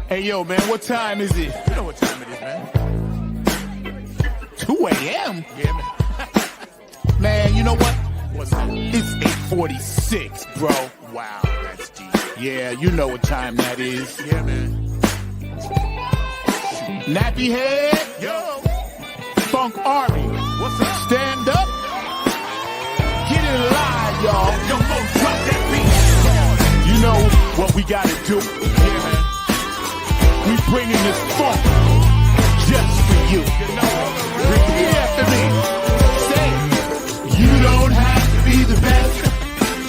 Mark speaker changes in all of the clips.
Speaker 1: Hey, yo, man, what time is it?
Speaker 2: You know what time it is, man.
Speaker 1: 2 a.m.?
Speaker 2: Yeah, man.
Speaker 1: Man, you know what?
Speaker 2: What's that?
Speaker 1: It's 8:46, bro.
Speaker 2: Wow, that's deep.
Speaker 1: Yeah, you know what time that is.
Speaker 2: Yeah, man.
Speaker 1: Nappy head,
Speaker 2: Yo,
Speaker 1: Funk Army.
Speaker 2: what's up?
Speaker 1: Stand up. Get it live, y'all.
Speaker 2: Yo, Mo, drop that beat.
Speaker 1: You know what we gotta do.
Speaker 2: Yeah, man.
Speaker 1: We bringing this funk just for you.
Speaker 2: You know,
Speaker 1: Repeat after me. Say it. You don't have to be the best.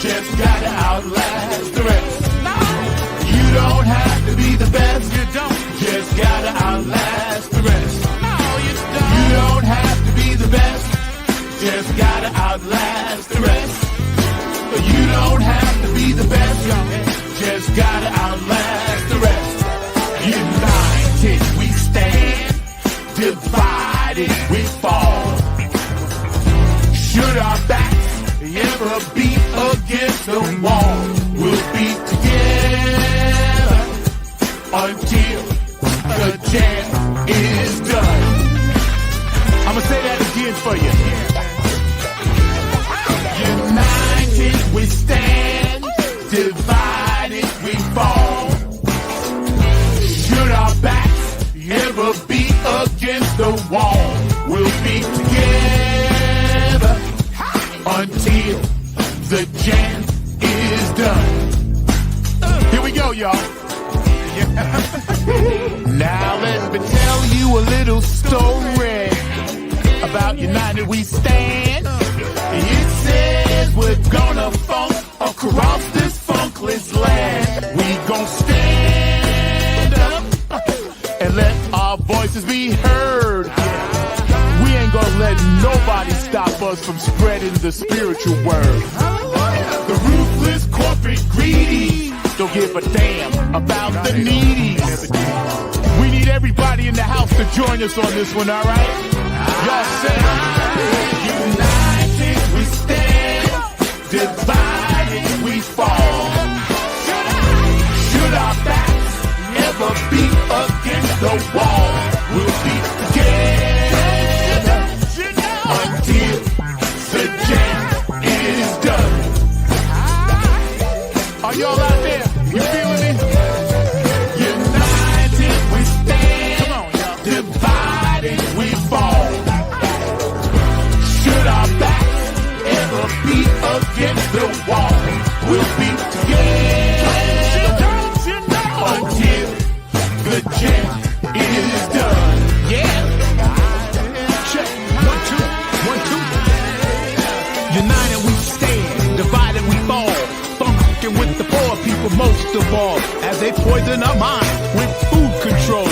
Speaker 1: Just gotta outlast the rest. You don't have to be the best.
Speaker 2: you don't.
Speaker 1: Just gotta outlast the rest.
Speaker 2: No, you don't.
Speaker 1: You don't have to be the best. Just gotta outlast the rest. You don't have to be the best. Just gotta outlast the rest. United we stand, divided we fall. Should our backs ever be against the wall, we'll be together until the jam is done. I'ma say that again for you. United we stand, divided we fall. Should our backs ever be against the wall, we'll be together until the jam is done. Here we go, y'all. Now let me tell you a little story about United We Stand. It says we're gonna funk across this funkless land. We gon' stand up and let our voices be heard. We ain't gonna let nobody stop us from spreading the spiritual word. The ruthless corporate greedy don't give a damn about the needy. We need everybody in the house to join us on this one, alright? Y'all say, united we stand, divided we fall. Should our backs ever be against the wall, we'll be together until the jam is done. Are y'all out there? You feeling me? United we stand. Come on, y'all. Divided we fall. Should our backs ever be against the wall, we'll be together until the jam is done. Yeah. Check. 1, 2, 1, 2. United we stand. Divided we fall. Funkin' with the poor people most of all, as they poison our mind with food control.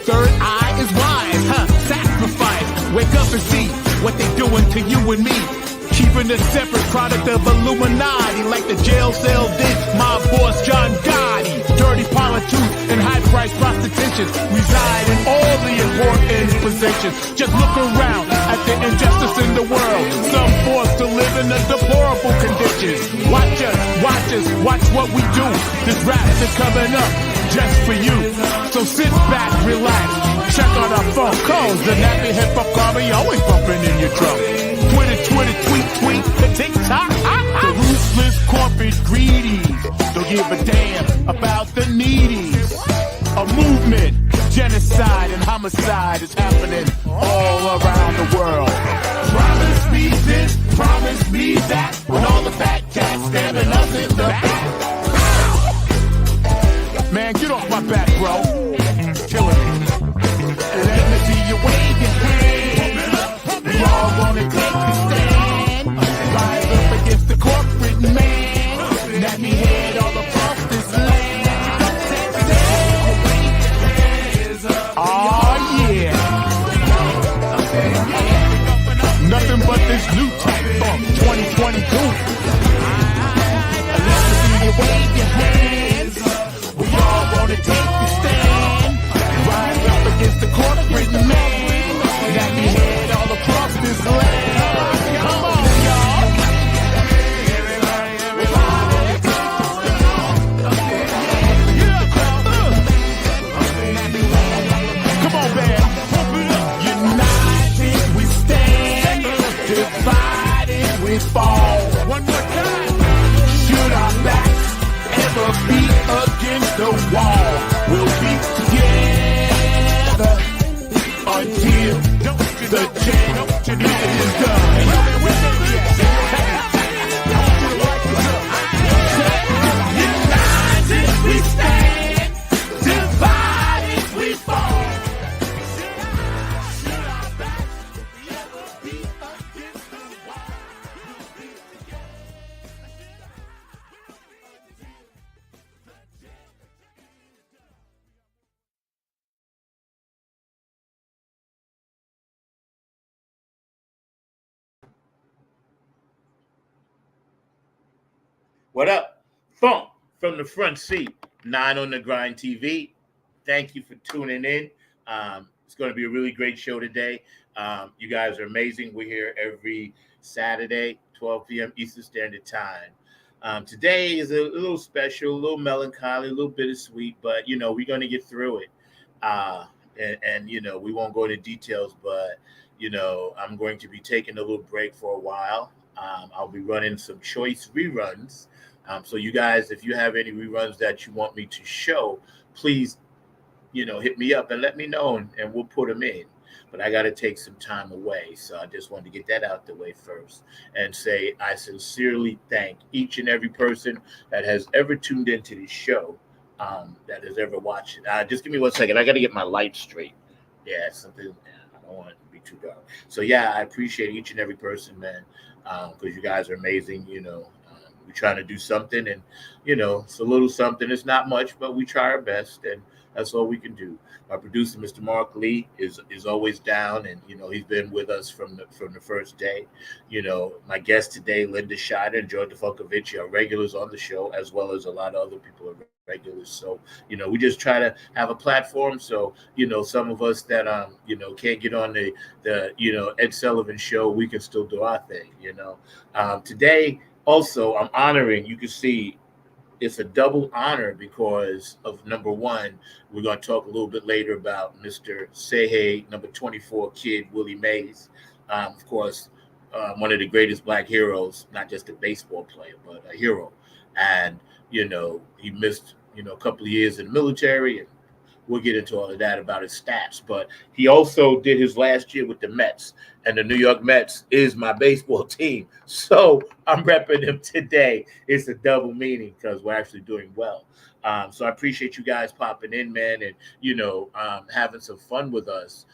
Speaker 1: Third eye is wise, sacrifice. Wake up and see what they doing to you and me. Keeping a separate product of Illuminati, like the jail cell did my boss John Gotti. Dirty politics and high-priced prostitution reside in all the important positions. Just look around at the injustice in the world. Some forced to live in a deplorable conditions. Watch what we do. This rap is coming up just for you. So sit back, relax, check out our phone calls. The nappy hip-hop army always bumping in your drum. Tweet, the TikTok. The ruthless corporate greedies don't give a damn about the needies. A movement, genocide and homicide is happening all around the world. Promise me this, promise me that, when all the fat cats stabbing us in the back. Man, get off my back, bro. Killing me. Let me see you wave your hand. We all wanna take the stand. Rise up against the corporate man. Let me head all across this land. Oh yeah. Nothing but this new type funk 2022. what you know is done.
Speaker 2: Hey, yo, man, where Baby at? I want you to light this up.
Speaker 1: United we stand, divided we fall. Should our backs ever be against the wall? We'll be together. What up? Funk from the front seat, 9 on the Grind TV. Thank you for tuning in. It's going to be a really great show today. You guys are amazing. We're here every Saturday, 12 p.m. Eastern Standard Time. Today is a little special, a little melancholy, a little bittersweet, but, you know, we're going to get through it. And, you know, we won't go into details, but, you know, I'm going to be taking a little break for a while. I'll be running some choice reruns. So you guys, if you have any reruns that you want me to show, please, you know, hit me up and let me know, and we'll put them in. But I got to take some time away. So I just wanted to get that out the way first and say I sincerely thank each and every person that has ever tuned into this show, that has ever watched it. Just give me 1 second. I got to get my light straight. Yeah, something. I don't want it to be too dark. So, yeah, I appreciate each and every person, man, because you guys are amazing, you know. We're trying to do something, and, you know, it's a little something. It's not much, but we try our best, and that's all we can do. Our producer, Mr. Mark Lee, is always down, and, you know, he's been with us from the first day. You know, my guest today, Linda Scheider and George Defunkovich, are regulars on the show, as well as a lot of other people are regulars. So, you know, we just try to have a platform. So, you know, some of us that you know, can't get on the you know, Ed Sullivan show, we can still do our thing. You know, today. Also, I'm honoring, you can see it's a double honor because of, number one, we're going to talk a little bit later about Mr. Sehe, number 24 kid, Willie Mays. Of course, one of the greatest black heroes, not just a baseball player, but a hero. And, you know, he missed, you know, a couple of years in the military, and we'll get into all of that about his stats. But he also did his last year with the Mets, and the New York Mets is my baseball team. So I'm repping them today. It's a double meaning because we're actually doing well. So I appreciate you guys popping in, man, and, you know, having some fun with us.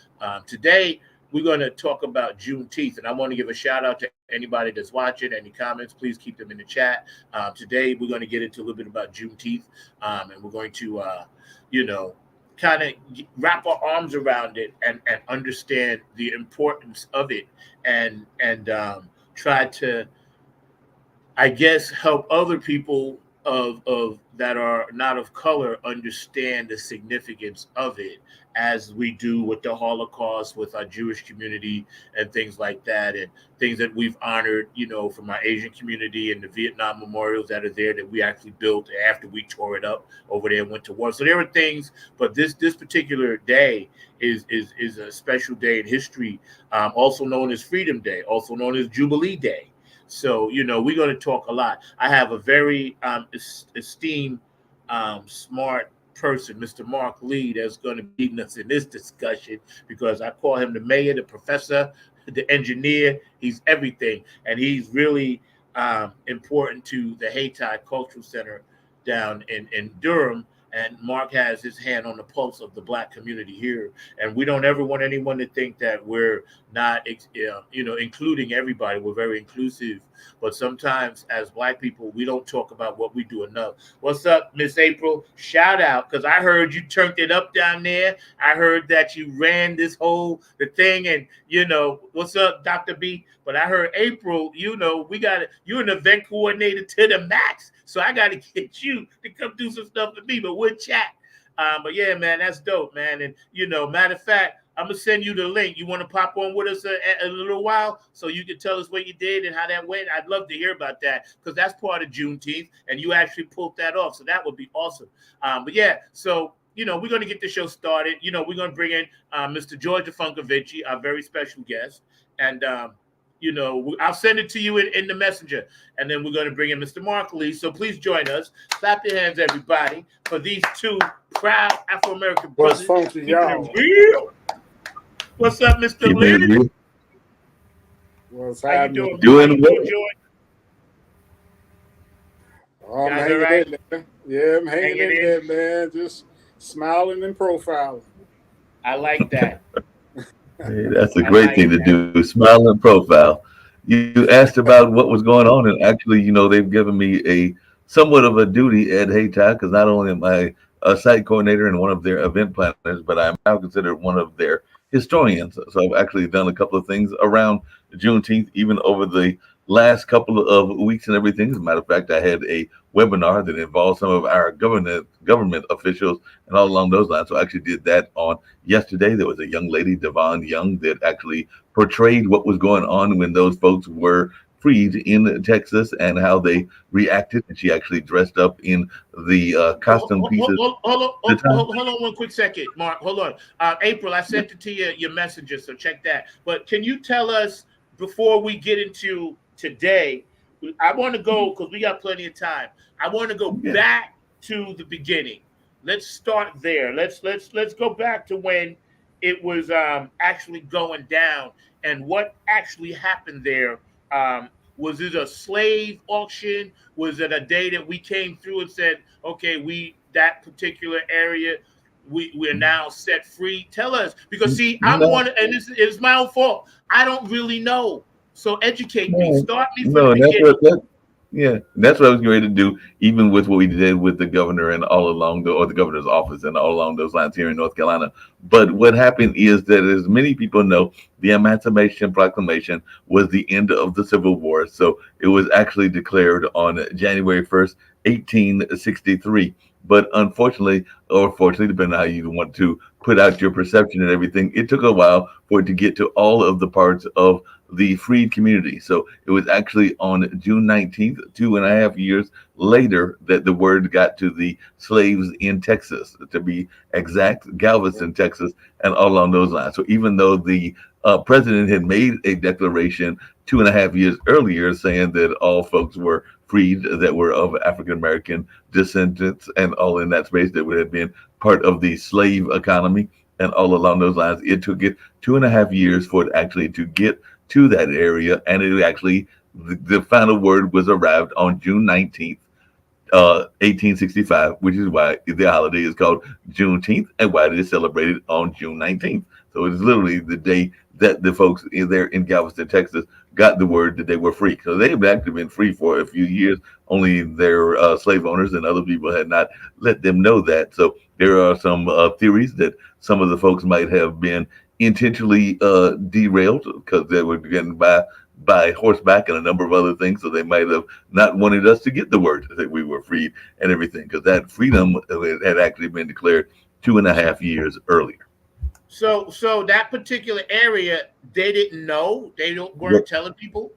Speaker 1: Today, we're going to talk about Juneteenth, and I want to give a shout out to anybody that's watching. Any comments, please keep them in the chat. Today, we're going to get into a little bit about Juneteenth, and we're going to, you know, kind of wrap our arms around it and understand the importance of it, and try to, I guess, help other people of that are not of color understand the significance of it, as we do with the Holocaust, with our Jewish community and things like that, and things that we've honored, you know, from our Asian community and the Vietnam memorials that are there that we actually built after we tore it up over there and went to war. So there are things, but this particular day is a special day in history, also known as Freedom Day, also known as Jubilee Day. So, you know, we're going to talk a lot. I have a very esteemed, smart person, Mr. Mark Lee, that's going to be leading us in this discussion, because I call him the mayor, the professor, the engineer. He's everything. And he's really important to the Hayti Cultural Center down in Durham. And Mark has his hand on the pulse of the black community here. And we don't ever want anyone to think that we're not, you know, including everybody. We're very inclusive. But sometimes as black people, we don't talk about what we do enough. What's up, Miss April? Shout out, because I heard you turned it up down there. I heard that you ran the thing. And, you know, what's up, Dr. B? But I heard April, you know, you're an event coordinator to the max. So I got to get you to come do some stuff with me, but we'll chat. But yeah, man, that's dope, man. And, you know, matter of fact, I'm going to send you the link. You want to pop on with us a little while so you can tell us what you did and how that went? I'd love to hear about that, because that's part of Juneteenth, and you actually pulled that off. So that would be awesome. But yeah, so, you know, we're going to get the show started. You know, we're going to bring in Mr. George Defunkovich, our very special guest. And, you know, I'll send it to you in the messenger. And then we're going to bring in Mr. Mark Lee. So please join us. Clap your hands, everybody, for these two proud Afro-American brothers.
Speaker 3: What's funky, y'all?
Speaker 1: Real. What's up, Mr. Lee?
Speaker 3: What's
Speaker 2: How you
Speaker 3: happening?
Speaker 2: doing? How
Speaker 4: Doing
Speaker 2: you
Speaker 4: well.
Speaker 2: doing, George?
Speaker 3: Oh, I'm
Speaker 2: Guys, all
Speaker 3: hanging
Speaker 2: right?
Speaker 3: in there. Yeah, I'm hanging
Speaker 2: Hanging
Speaker 3: in
Speaker 2: in.
Speaker 3: there, man. Just smiling and profiling.
Speaker 2: I like that.
Speaker 4: Hey, that's a
Speaker 2: I
Speaker 4: great
Speaker 2: like
Speaker 4: thing to
Speaker 2: that.
Speaker 4: do. Smile and profile. You asked about what was going on, and actually, they've given me a somewhat of a duty at Haytide because not only am I a site coordinator and one of their event planners, but I'm now considered one of their historians. So I've actually done a couple of things around Juneteenth, even over the last couple of weeks and everything. As a matter of fact, I had a webinar that involved some of our government officials and all along those lines. So I actually did that on yesterday. There was a young lady, Devon Young, that actually portrayed what was going on when those folks were freed in Texas and how they reacted. And she actually dressed up in the costume pieces.
Speaker 2: Hold on 1 quick second, Mark. Hold on. April, I sent it to your messenger, so check that. But can you tell us before we get into today? I want to go because we got plenty of time. I want to go
Speaker 4: Yeah.
Speaker 2: back to the beginning. Let's start there. Let's go back to when it was actually going down and what actually happened there. Was it a slave auction? Was it a day that we came through and said, okay, that particular area we're now set free? Tell us, because see, I'm
Speaker 4: No,
Speaker 2: one, and this is my own fault. I don't really know. So educate me.
Speaker 4: no,
Speaker 2: Start me from the
Speaker 4: no.
Speaker 2: beginning.
Speaker 4: That's what I was going to do. Even with what we did with the governor and all along the governor's office and all along those lines here in North Carolina. But what happened is that, as many people know, the Emancipation Proclamation was the end of the Civil War. So it was actually declared on January 1st, 1863. But unfortunately, or fortunately, depending on how you want to put out your perception and everything, it took a while for it to get to all of the parts of the freed community. So it was actually on June 19th, 2.5 years later, that the word got to the slaves in Texas, to be exact, Galveston, Texas, and all along those lines. So even though the president had made a declaration 2.5 years earlier saying that all folks were freed that were of African American descendants and all in that space that would have been part of the slave economy and all along those lines, it took it 2.5 years for it actually to get to that area, and it actually the final word was arrived on June 19th, 1865, which is why the holiday is called Juneteenth and why it is celebrated on June 19th. So it's literally the day that the folks there in Galveston, Texas, got the word that they were free. So they've actually been free for a few years. Only their slave owners and other people had not let them know that. So there are some theories that some of the folks might have been intentionally derailed because they were getting by horseback and a number of other things. So they might have not wanted us to get the word that we were freed and everything, because that freedom had actually been declared 2.5 years earlier.
Speaker 2: So that particular area, they didn't know. Weren't
Speaker 4: Yep.
Speaker 2: telling people.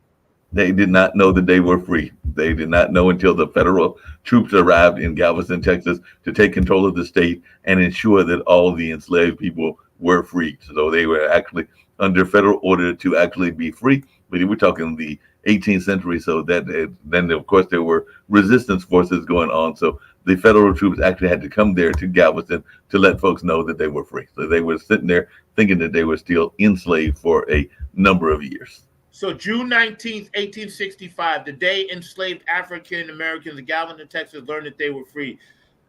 Speaker 4: They did not know that they were free. They did not know until the federal troops arrived in Galveston, Texas, to take control of the state and ensure that all the enslaved people were free. So they were actually under federal order to actually be free. But we're talking the 18th century, so that then of course there were resistance forces going on. So the federal troops actually had to come there to Galveston to let folks know that they were free. So they were sitting there thinking that they were still enslaved for a number of years.
Speaker 2: So June 19th, 1865, the day enslaved African Americans in Galveston, Texas, learned that they were free.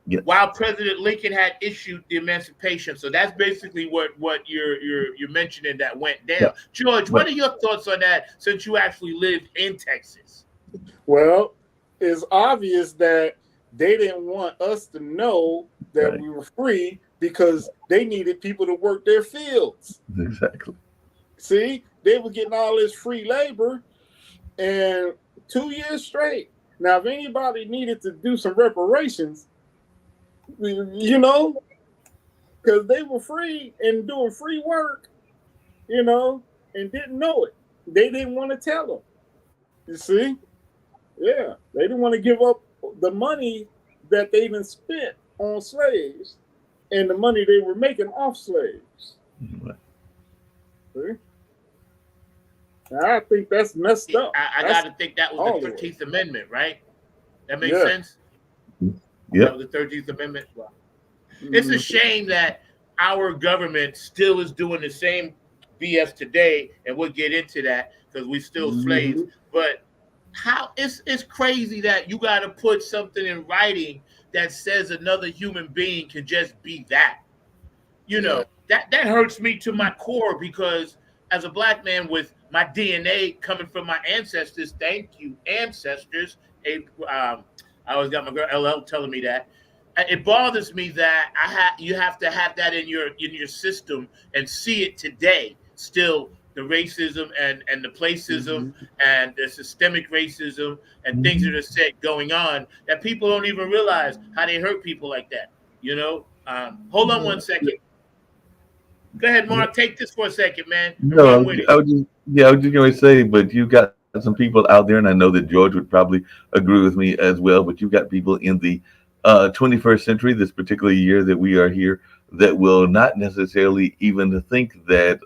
Speaker 4: Yes.
Speaker 2: While President Lincoln had issued the Emancipation. So that's basically what you're mentioning that went down.
Speaker 4: Yeah.
Speaker 2: George, what are your thoughts on that since you actually lived in Texas?
Speaker 3: Well, it's obvious that they didn't want us to know that
Speaker 4: Right.
Speaker 3: we were free because they needed people to work their fields.
Speaker 4: Exactly.
Speaker 3: See, they were getting all this free labor and 2 years straight. Now, if anybody needed to do some reparations, because they were free and doing free work, and didn't know it. They didn't want to tell them. You see? Yeah, they didn't want to give up the money that they even spent on slaves and the money they were making off slaves.
Speaker 4: Right.
Speaker 3: See? I think that's messed up.
Speaker 2: I got to think that was the 13th Amendment, right? That makes sense?
Speaker 4: Yeah.
Speaker 2: That was the 13th Amendment. Well, it's a shame that our government still is doing the same BS today, and we'll get into that because we still slaves. But how it's crazy that you got to put something in writing that says another human being can just be that. You know, that hurts me to my core because as a black man with my DNA coming from my ancestors, thank you, ancestors. I always got my girl LL telling me that. It bothers me that you have to have that in your system and see it today. Still, the racism and the placism and the systemic racism and things that are said going on that people don't even realize how they hurt people like that. You know, hold on 1 second. Go ahead, Mark. Take this for a second, man.
Speaker 4: No, I was just going to say, but you got some people out there, and I know that George would probably agree with me as well. But you've got people in the 21st century, this particular year that we are here, that will not necessarily even think that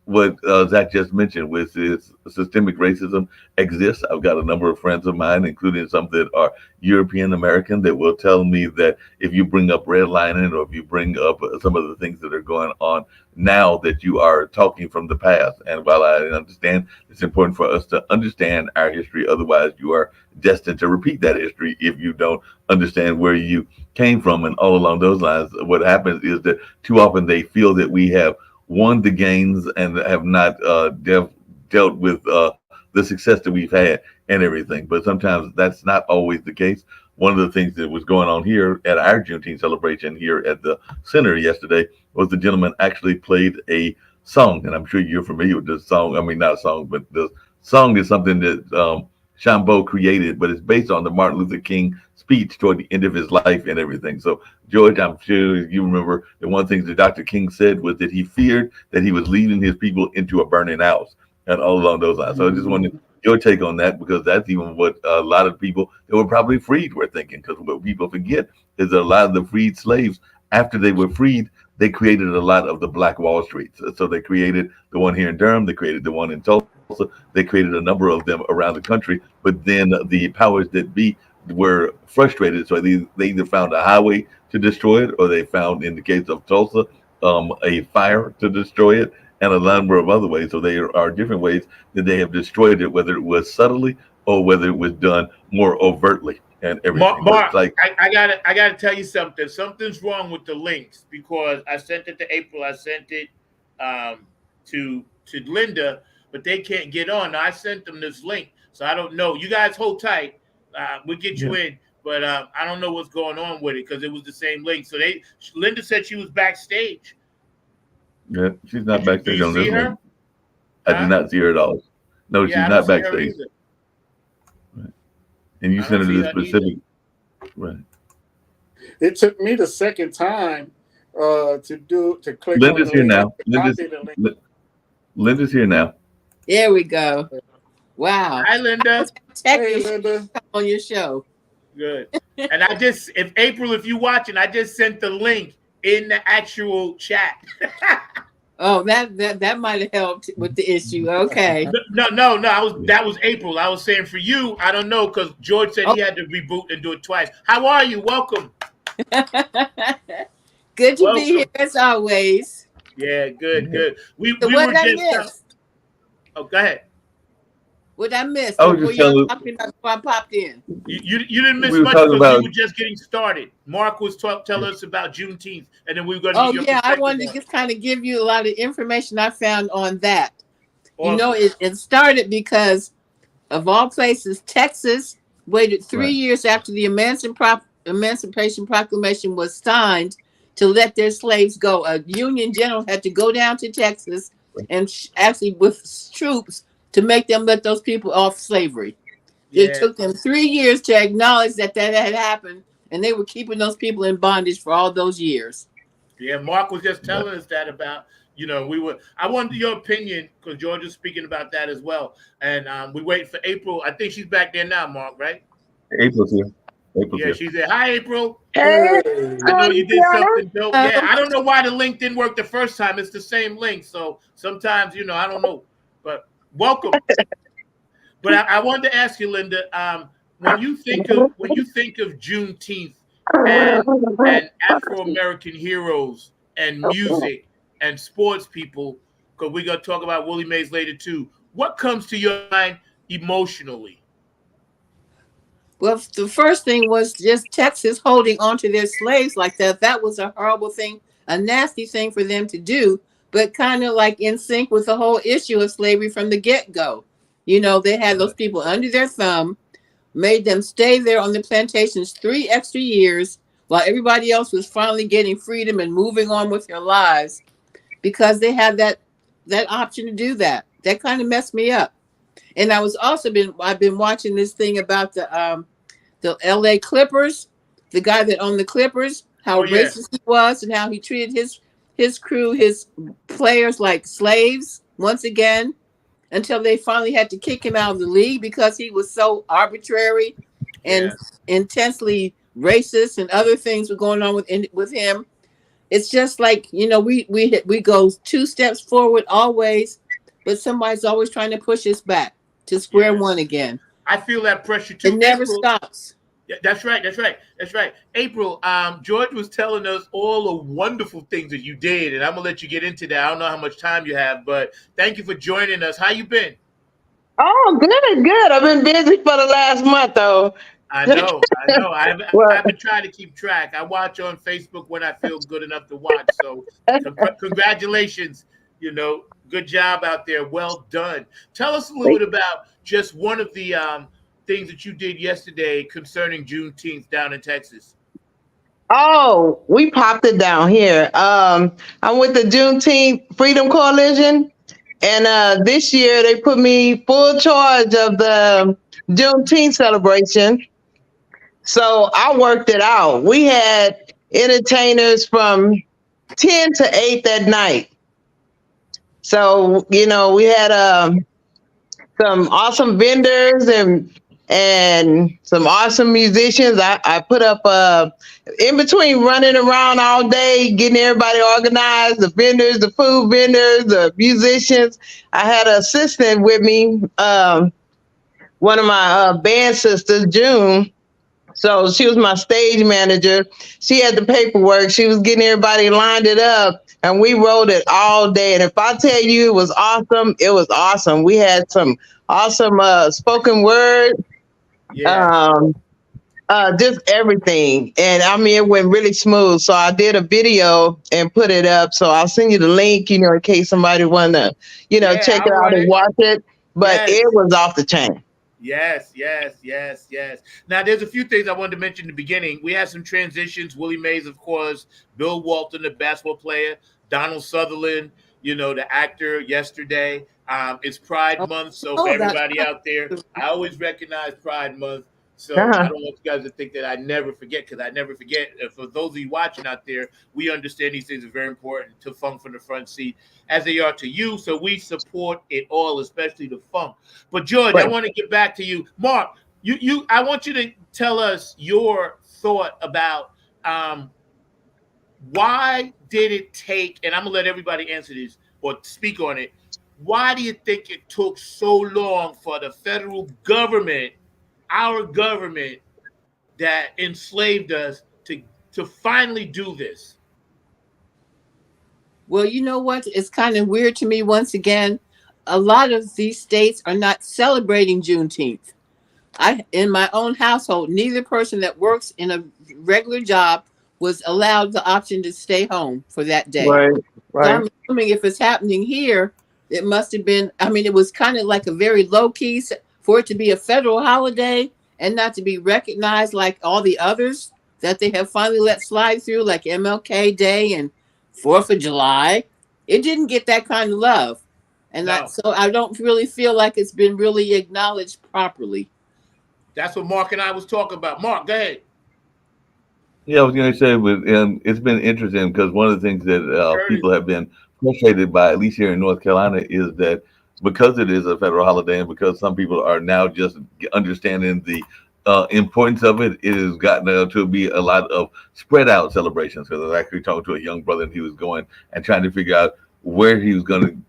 Speaker 4: what Zach just mentioned, with his systemic racism, exists. I've got a number of friends of mine, including some that are European American, that will tell me that if you bring up redlining or if you bring up some of the things that are going on now, that you are talking from the past. And while I understand it's important for us to understand our history, otherwise you are destined to repeat that history if you don't understand where you came from. And all along those lines, what happens is that too often they feel that we have won the gains and have not dealt with the success that we've had and everything. But sometimes that's not always the case. One of the things that was going on here at our Juneteenth celebration here at the center yesterday was the gentleman actually played a song. And I'm sure you're familiar with this song. I mean, not a song, but the song is something that Shambo created, but it's based on the Martin Luther King speech toward the end of his life and everything. So, George, I'm sure you remember that one of the things that Dr. King said was that he feared that he was leading his people into a burning house and all along those lines. So I just wanted your take on that, because that's even what a lot of people that were probably freed were thinking. Because what people forget is that a lot of the freed slaves, after they were freed, they created a lot of the Black Wall Streets. So they created the one here in Durham, they created the one in Tulsa, they created a number of them around the country. But then the powers that be were frustrated, so they either found a highway to destroy it, or they found, in the case of Tulsa, a fire to destroy it, and a number of other ways. So there are different ways that they have destroyed it, whether it was subtly or whether it was done more overtly and everything.
Speaker 2: Mark, I gotta tell you something. Something's wrong with the links, because I sent it to April, I sent it to Linda, but they can't get on. Now, I sent them this link, so I don't know. You guys hold tight. We'll get you in, but I don't know what's going on with it, because it was the same link. So Linda said she was backstage.
Speaker 4: Yeah, she's not backstage on this
Speaker 2: her?
Speaker 4: one. I did not see her at all. No, she's not backstage. Right. And you sent her to the specific. Right.
Speaker 3: It took me the second time to click.
Speaker 4: Linda's
Speaker 3: on
Speaker 4: here
Speaker 3: link.
Speaker 4: now. Linda's here now.
Speaker 5: There we go. Wow.
Speaker 2: Hi, Linda.
Speaker 3: Hey, Linda.
Speaker 5: On your show.
Speaker 2: Good. And if you're watching, I just sent the link in the actual chat.
Speaker 5: Oh, that might have helped with the issue. Okay.
Speaker 2: No. That was April. I was saying for you, I don't know, because George said he had to reboot and do it twice. How are you? Welcome.
Speaker 5: Good to be here as always.
Speaker 2: Yeah, good. We
Speaker 5: So
Speaker 2: were
Speaker 5: what I
Speaker 2: just.
Speaker 5: missed?
Speaker 2: Oh, go ahead.
Speaker 5: What I missed?
Speaker 4: I was just telling
Speaker 5: before I popped in.
Speaker 2: You didn't miss
Speaker 4: We were
Speaker 2: much,
Speaker 4: talking
Speaker 2: because
Speaker 4: about-
Speaker 2: we were just getting started. Mark was telling us about Juneteenth, and then we were going to.
Speaker 5: Oh yeah, I wanted to just kind of give you a lot of information I found on that.
Speaker 2: Awesome.
Speaker 5: You know, it started because, of all places, Texas waited 3 years after the Emancipation Proclamation was signed to let their slaves go. A Union general had to go down to Texas and actually with troops to make them let those people off slavery. It took them 3 years to acknowledge that had happened, and they were keeping those people in bondage for all those years.
Speaker 2: Yeah, Mark was just telling us that about, I wanted your opinion, because George is speaking about that as well. And we wait for April. I think she's back there now, Mark, right?
Speaker 4: April's here.
Speaker 2: Yeah, she's there. Hi, April.
Speaker 3: Hey.
Speaker 2: I know you did something dope. Yeah, I don't know why the link didn't work the first time. It's the same link. So sometimes, I don't know. But welcome. But I wanted to ask you, Linda, when you think of Juneteenth and Afro-American heroes and music and sports people, because we're going to talk about Willie Mays later too. What comes to your mind emotionally?
Speaker 5: Well, the first thing was just Texas holding on to their slaves like that. That was a horrible thing, a nasty thing for them to do, but kind of like in sync with the whole issue of slavery from the get-go. You know, they had those people under their thumb, made them stay there on the plantations 3 extra years while everybody else was finally getting freedom and moving on with their lives because they had that option to do that. That kind of messed me up. And I've been watching this thing about the LA Clippers, the guy that owned the Clippers, how racist he was and how he treated his crew, his players like slaves once again, until they finally had to kick him out of the league because he was so arbitrary and intensely racist, and other things were going on with him. It's just like, you know, we go 2 steps forward always, but somebody's always trying to push us back to square one again.
Speaker 2: I feel that pressure too.
Speaker 5: It never stops.
Speaker 2: Yeah, that's right. April, George was telling us all the wonderful things that you did, and I'm gonna let you get into that. I don't know how much time you have, but thank you for joining us. How you been?
Speaker 6: Oh, good. I've been busy for the last month, though.
Speaker 2: I know. I've been trying to keep track. I watch on Facebook when I feel good enough to watch. So congratulations. You know, good job out there. Well done. Tell us a little bit about just one of the things that you did yesterday concerning Juneteenth down in Texas.
Speaker 6: Oh, we popped it down here. I'm with the Juneteenth Freedom Coalition, and this year they put me full charge of the Juneteenth celebration. So I worked it out. We had entertainers from 10 to 8 that night. So, you know, we had some awesome vendors and some awesome musicians. I put up in between running around all day, getting everybody organized, the vendors, the food vendors, the musicians. I had an assistant with me, one of my band sisters, June. So she was my stage manager. She had the paperwork. She was getting everybody lined it up, and we wrote it all day. And if I tell you it was awesome, it was awesome. We had some awesome spoken word, just everything. And I mean, it went really smooth. So I did a video and put it up. So I'll send you the link, you know, in case somebody want to, you know, check it out and watch it. But it was off the chain.
Speaker 2: Yes. Now, there's a few things I wanted to mention in the beginning. We had some transitions. Willie Mays, of course, Bill Walton, the basketball player, Donald Sutherland, you know, the actor yesterday. It's Pride Month, so for everybody out there, I always recognize Pride Month. So I don't want you guys to think that I never forget, because I never forget. For those of you watching out there, we understand these things are very important to Funk from the Front Seat, as they are to you. So we support it all, especially the funk. But George, I want to get back to you. Mark, I want you to tell us your thought about why did it take, and I'm going to let everybody answer this or speak on it. Why do you think it took so long for the federal government, our government that enslaved us, to finally do this?
Speaker 5: Well, you know what? It's kind of weird to me. Once again, a lot of these states are not celebrating Juneteenth. In my own household, neither person that works in a regular job was allowed the option to stay home for that day.
Speaker 6: Right.
Speaker 5: So I'm assuming if it's happening here, it must have been, I mean, it was kind of like a very low key for it to be a federal holiday and not to be recognized like all the others that they have finally let slide through, like MLK Day and 4th of July. It didn't get that kind of love. And so I don't really feel like it's been really acknowledged properly.
Speaker 2: That's what Mark and I was talking about. Mark, go ahead.
Speaker 4: Yeah, I was going to say, it's been interesting because one of the things that people have been frustrated by, at least here in North Carolina, is that because it is a federal holiday and because some people are now just understanding the importance of it, it has gotten to be a lot of spread out celebrations. Because I was actually talking to a young brother and he was going and trying to figure out how he was going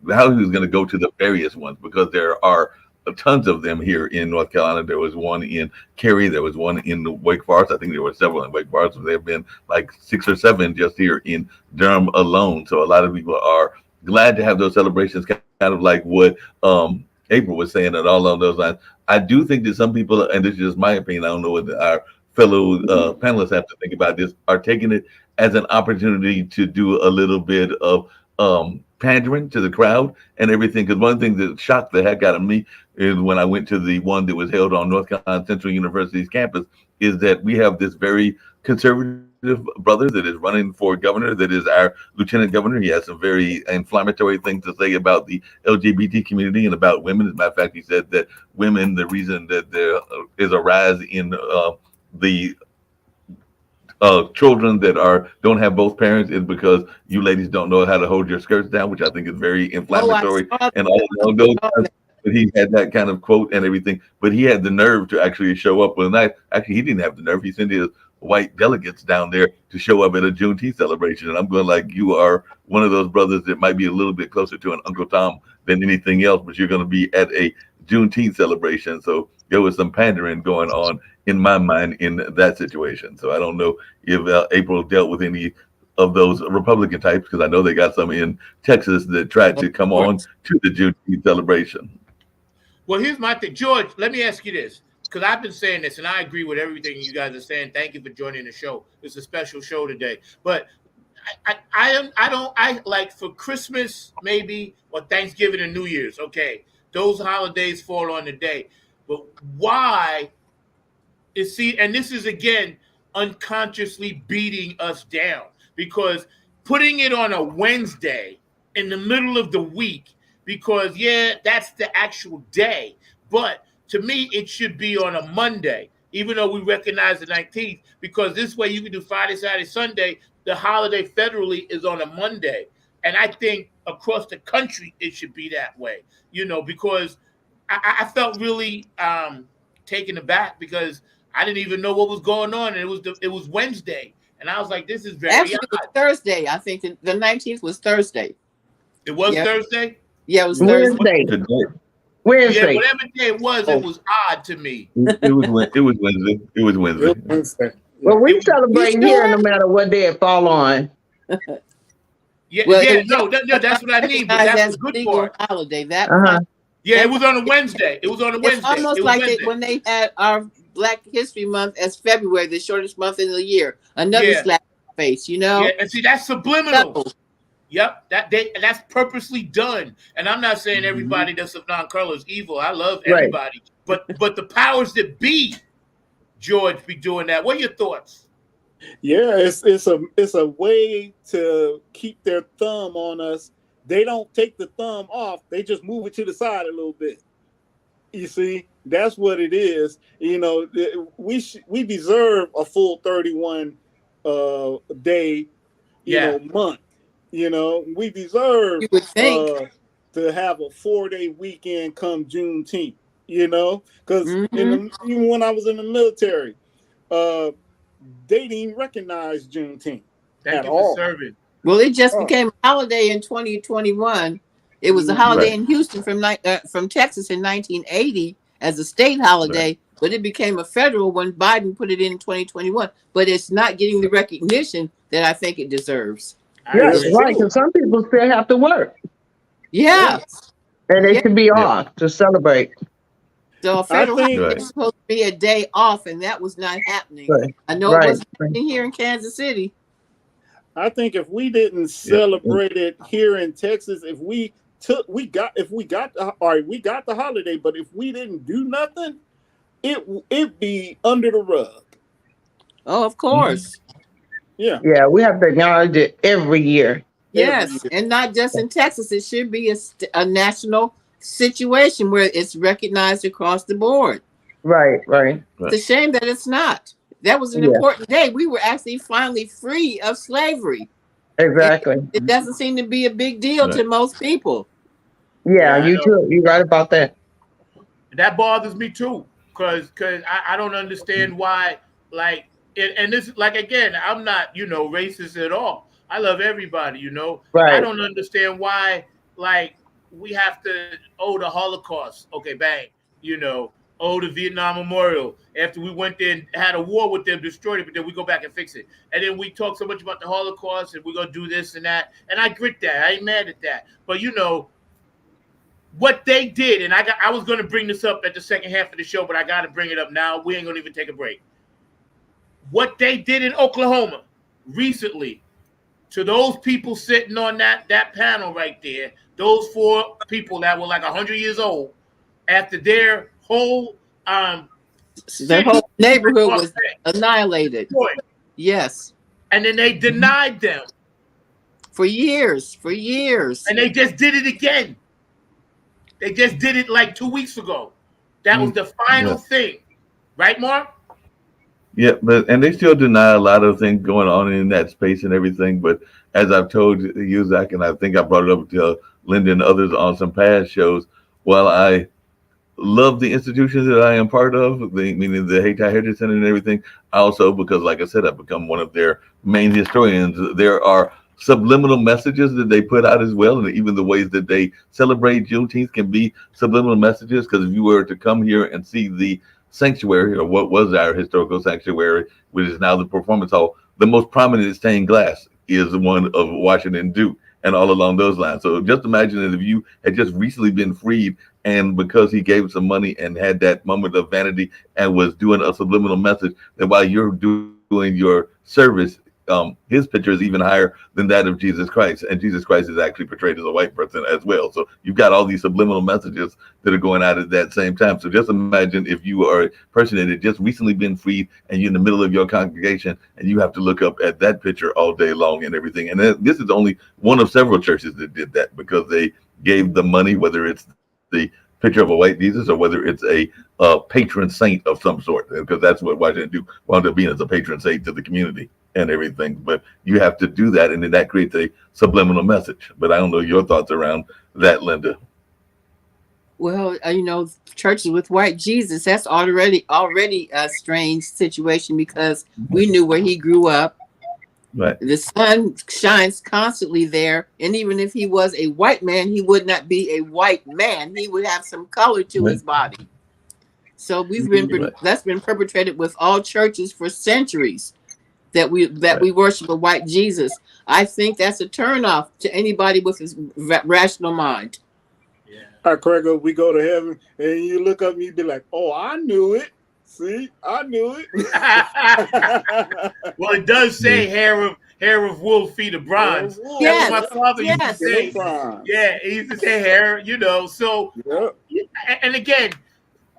Speaker 4: to go to the various ones, because there are tons of them here in North Carolina. There was one in Cary, there was one in Wake Forest. I think there were several in Wake Forest. There have been like 6 or 7 just here in Durham alone. So a lot of people are glad to have those celebrations, kind of like what April was saying, and all along those lines. I do think that some people, and this is just my opinion, I don't know what our fellow panelists have to think about this, are taking it as an opportunity to do a little bit of pandering to the crowd and everything. Because one thing that shocked the heck out of me is when I went to the one that was held on North Carolina Central University's campus, is that we have this very conservative brother that is running for governor, that is our lieutenant governor. He has some very inflammatory things to say about the LGBT community and about women. As a matter of fact, he said that women, the reason that there is a rise in the children that don't have both parents is because you ladies don't know how to hold your skirts down, which I think is very inflammatory. And all of those. But he had that kind of quote and everything. But he had the nerve to actually show up with a knife. Actually, he didn't have the nerve. He sent his white delegates down there to show up at a Juneteenth celebration. And I'm going like, you are one of those brothers that might be a little bit closer to an Uncle Tom than anything else, but you're going to be at a Juneteenth celebration. So there was some pandering going on in my mind in that situation. So I don't know if April dealt with any of those Republican types, because I know they got some in Texas that tried to come on to the Juneteenth celebration.
Speaker 2: Well, here's my thing. George, let me ask you this, because I've been saying this, and I agree with everything you guys are saying. Thank you for joining the show. It's a special show today. But I like for Christmas, maybe, or Thanksgiving and New Year's, okay, those holidays fall on the day. But why is, and this is, again, unconsciously beating us down, because putting it on a Wednesday in the middle of the week, because, yeah, that's the actual day. But to me, it should be on a Monday, even though we recognize the 19th, because this way you can do Friday, Saturday, Sunday. The holiday federally is on a Monday. And I think across the country, it should be that way, because I felt really taken aback, because I didn't even know what was going on. And it was Wednesday. And I was like, this is very
Speaker 5: Actually,
Speaker 2: odd.
Speaker 5: it was Thursday. I think the 19th was Thursday.
Speaker 2: It was Thursday?
Speaker 5: Yeah, it was Thursday.
Speaker 6: Wednesday.
Speaker 2: Yeah, whatever day it was odd to me.
Speaker 4: It was Wednesday. It was Wednesday.
Speaker 6: Well, we celebrate here no matter what day it fall on.
Speaker 2: Yeah,
Speaker 5: Well,
Speaker 2: no, that's what I mean. But that's the good part.
Speaker 5: Holiday. That
Speaker 2: yeah, it was on a Wednesday. It was on a Wednesday.
Speaker 5: It's almost like when they had our Black History Month as February, the shortest month in the year. Another slap in the face,
Speaker 2: Yeah, and see, that's subliminal. Yep, that's purposely done. And I'm not saying everybody that's of non-color is evil. I love everybody, but the powers that be, George, be doing that. What are your thoughts?
Speaker 3: Yeah, it's a way to keep their thumb on us. They don't take the thumb off; they just move it to the side a little bit. You see, that's what it is. We deserve a full 31 day, month. We deserve to have a 4-day weekend come Juneteenth. Because even when I was in the military, they didn't even recognize Juneteenth at all.
Speaker 2: Serving.
Speaker 5: Well, it just became a holiday in 2021. It was a holiday in Houston from Texas in 1980 as a state holiday, but it became a federal when Biden put it in 2021. But it's not getting the recognition that I think it deserves.
Speaker 6: Yes, right. Because some people still have to work.
Speaker 5: Yeah.
Speaker 6: And they should be off to celebrate.
Speaker 5: So a federal holiday is supposed to be a day off, and that was not happening.
Speaker 6: Right.
Speaker 5: I know it wasn't happening here in Kansas City.
Speaker 3: I think if we didn't celebrate it here in Texas, if we got the holiday, but if we didn't do nothing, it'd be under the rug.
Speaker 5: Oh, of course.
Speaker 3: Yeah.
Speaker 6: Yeah, we have to acknowledge it every year.
Speaker 5: Yes, and not just in Texas. It should be a national situation where it's recognized across the board.
Speaker 6: Right.
Speaker 5: It's a shame that it's not. That was an important day. We were actually finally free of slavery.
Speaker 6: Exactly.
Speaker 5: It doesn't seem to be a big deal to most people.
Speaker 6: Yeah, you too. You're right about that.
Speaker 2: That bothers me too, because I don't understand why, and this, again, I'm not, racist at all. I love everybody,
Speaker 6: Right.
Speaker 2: I don't understand why, we have to, the Holocaust, okay, bang, Oh, the Vietnam Memorial. After we went there and had a war with them, destroyed it, but then we go back and fix it. And then we talk so much about the Holocaust and we're going to do this and that. And I grit that. I ain't mad at that. But, you know, what they did, and I was going to bring this up at the second half of the show, but I got to bring it up now. We ain't going to even take a break. What they did in Oklahoma recently to those people sitting on that panel right there, those 4 people that were like 100 years old, after their whole
Speaker 5: neighborhood was annihilated. Yes.
Speaker 2: And then they denied them
Speaker 5: for years.
Speaker 2: And they just did it again. They just did it like 2 weeks ago. That was the final thing. Right, Mark?
Speaker 4: Yeah, and they still deny a lot of things going on in that space and everything. But as I've told you, Zach, and I think I brought it up to Linda and others on some past shows, while I love the institutions that I am part of, meaning the Hayti Heritage Center and everything, I also, because like I said, I've become one of their main historians, there are subliminal messages that they put out as well, and even the ways that they celebrate Juneteenth can be subliminal messages, because if you were to come here and see the sanctuary, or what was our historical sanctuary, which is now the Performance Hall, the most prominent stained glass is the one of Washington Duke, and all along those lines. So just imagine that if you had just recently been freed, and because he gave some money and had that moment of vanity and was doing a subliminal message, that while you're doing your service, his picture is even higher than that of Jesus Christ, and Jesus Christ is actually portrayed as a white person as well. So you've got all these subliminal messages that are going out at that same time. So just imagine if you are a person that had just recently been freed and you're in the middle of your congregation and you have to look up at that picture all day long and everything. And this is only one of several churches that did that, because they gave the money, whether it's the picture of a white Jesus or whether it's a patron saint of some sort, because that's what Washington Duke wound up being, as a patron saint to the community and everything. But you have to do that, and then that creates a subliminal message. But I don't know your thoughts around that, Linda.
Speaker 5: Well, you know, churches with white Jesus, that's already a strange situation, because we knew where he grew up.
Speaker 4: Right.
Speaker 5: The sun shines constantly there, and even if he was a white man, he would not be a white man. He would have some color to his body. So that's been perpetrated with all churches for centuries, that we worship a white Jesus. I think that's a turnoff to anybody with his rational mind.
Speaker 2: Yeah.
Speaker 3: All right, Craig, we go to heaven, and you look up and you be like, "Oh, I knew it. See, I knew it."
Speaker 2: Well, it does say hair of wool, feet of bronze.
Speaker 5: Yes.
Speaker 2: That's what my father used to say. Yeah, he used to say hair, you know. So, and again,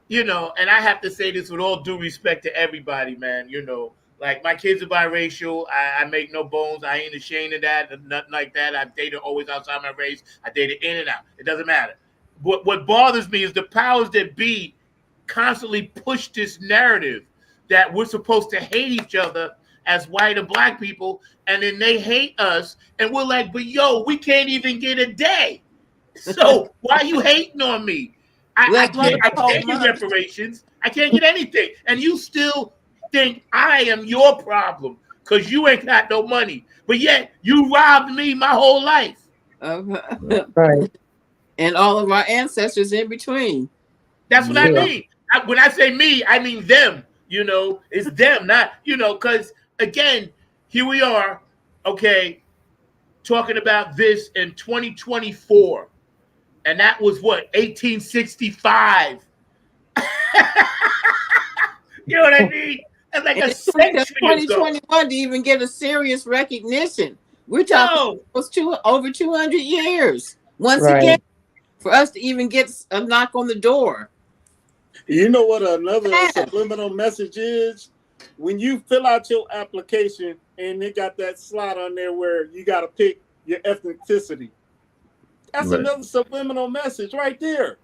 Speaker 2: you know, and I have to say this with all due respect to everybody, man, you know, like my kids are biracial. I make no bones. I ain't ashamed of that, nothing like that. I've dated always outside my race. I dated in and out. It doesn't matter. What bothers me is the powers that be constantly push this narrative that we're supposed to hate each other as white and black people, and then they hate us, and we're like, but yo, we can't even get a day. So why are you hating on me? I can't get reparations. I can't get anything. And you still think I am your problem because you ain't got no money. But yet you robbed me my whole life.
Speaker 6: Right.
Speaker 5: And all of our ancestors in between.
Speaker 2: That's what I mean. When I say me, I mean them. You know, it's them, not, you know, because again, here we are, okay, talking about this in 2024. And that was what, 1865. You know what I mean? That's like a century
Speaker 5: 2021 to even get a serious recognition. We're talking over 200 years. Once again, for us to even get a knock on the door.
Speaker 3: You know what another subliminal message is? When you fill out your application and they got that slot on there where you got to pick your ethnicity. That's another subliminal message right there.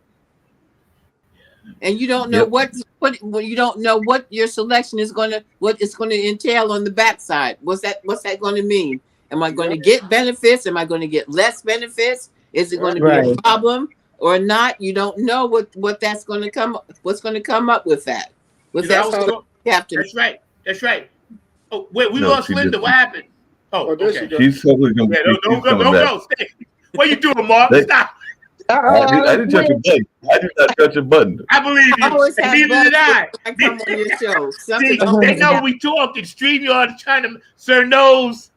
Speaker 5: And you don't know what you don't know what your selection is what it's going to entail on the backside. What's that going to mean? Am I going to get benefits? Am I going to get less benefits? Is it going to be a problem or not? You don't know what that's going to come. What's going to come up with that?
Speaker 2: That's right. That's right. Oh wait, we lost Linda. What happened? Oh, okay.
Speaker 4: She's totally going to
Speaker 2: don't go. Stay. What are you doing, Mark? Stop.
Speaker 4: I didn't touch a button. I did not touch a button.
Speaker 2: I believe you.
Speaker 5: Always
Speaker 2: And
Speaker 5: has
Speaker 2: neither did I.
Speaker 5: bugs when I come on your show.
Speaker 2: See,
Speaker 5: Something
Speaker 2: they
Speaker 5: always
Speaker 2: know
Speaker 5: happens.
Speaker 2: we talking. StreamYard trying to Sir Nose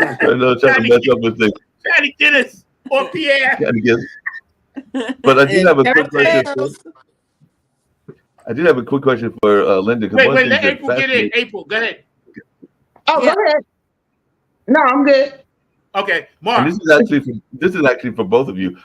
Speaker 4: I know trying to mess up with things.
Speaker 2: trying to get us on Pierre.
Speaker 4: Trying to get. But I did have a quick question. I did have a quick question for Linda.
Speaker 2: Wait, let April get in. April, go ahead.
Speaker 6: Oh,
Speaker 5: Yeah.
Speaker 6: go ahead. No, I'm good.
Speaker 2: Okay,
Speaker 4: And
Speaker 2: Mark.
Speaker 4: this is actually for both of you,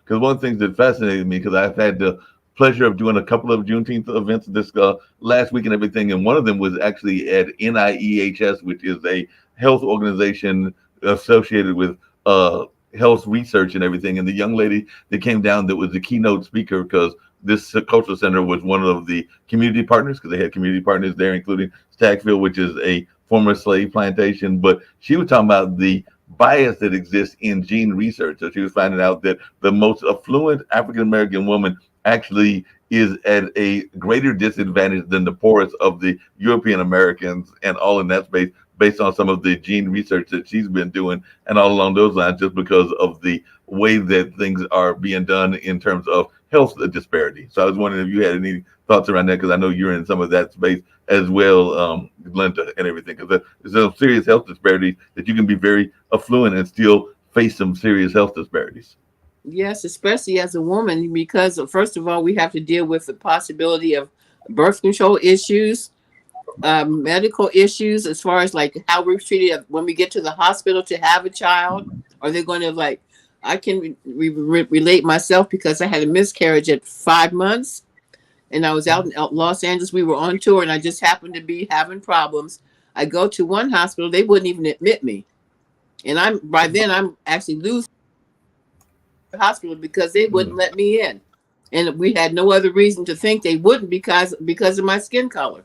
Speaker 4: because one of the things that fascinated me, because I've had the pleasure of doing a couple of Juneteenth events this last week and everything, and one of them was actually at NIEHS, which is a health organization associated with health research and everything. And the young lady that came down that was the keynote speaker, because this cultural center was one of the community partners, because they had community partners there, including Stagfield, which is a former slave plantation. But she was talking about the bias that exists in gene research. So she was finding out that the most affluent African-American woman actually is at a greater disadvantage than the poorest of the European Americans, and all in that space, based on some of the gene research that she's been doing and all along those lines, just because of the way that things are being done in terms of health disparity. So I was wondering if you had any thoughts around that, because I know you're in some of that space as well, Linda, and everything, because there's some serious health disparities that you can be very affluent and still face some serious health disparities.
Speaker 5: Yes, especially as a woman, because first of all, we have to deal with the possibility of birth control issues, medical issues, as far as like how we're treated when we get to the hospital to have a child. Are they going to like? I can relate myself, because I had a miscarriage at 5 months, and I was out in Los Angeles. We were on tour, and I just happened to be having problems. I go to one hospital, they wouldn't even admit me, and I'm actually losing the hospital because they wouldn't let me in, and we had no other reason to think they wouldn't, because of my skin color.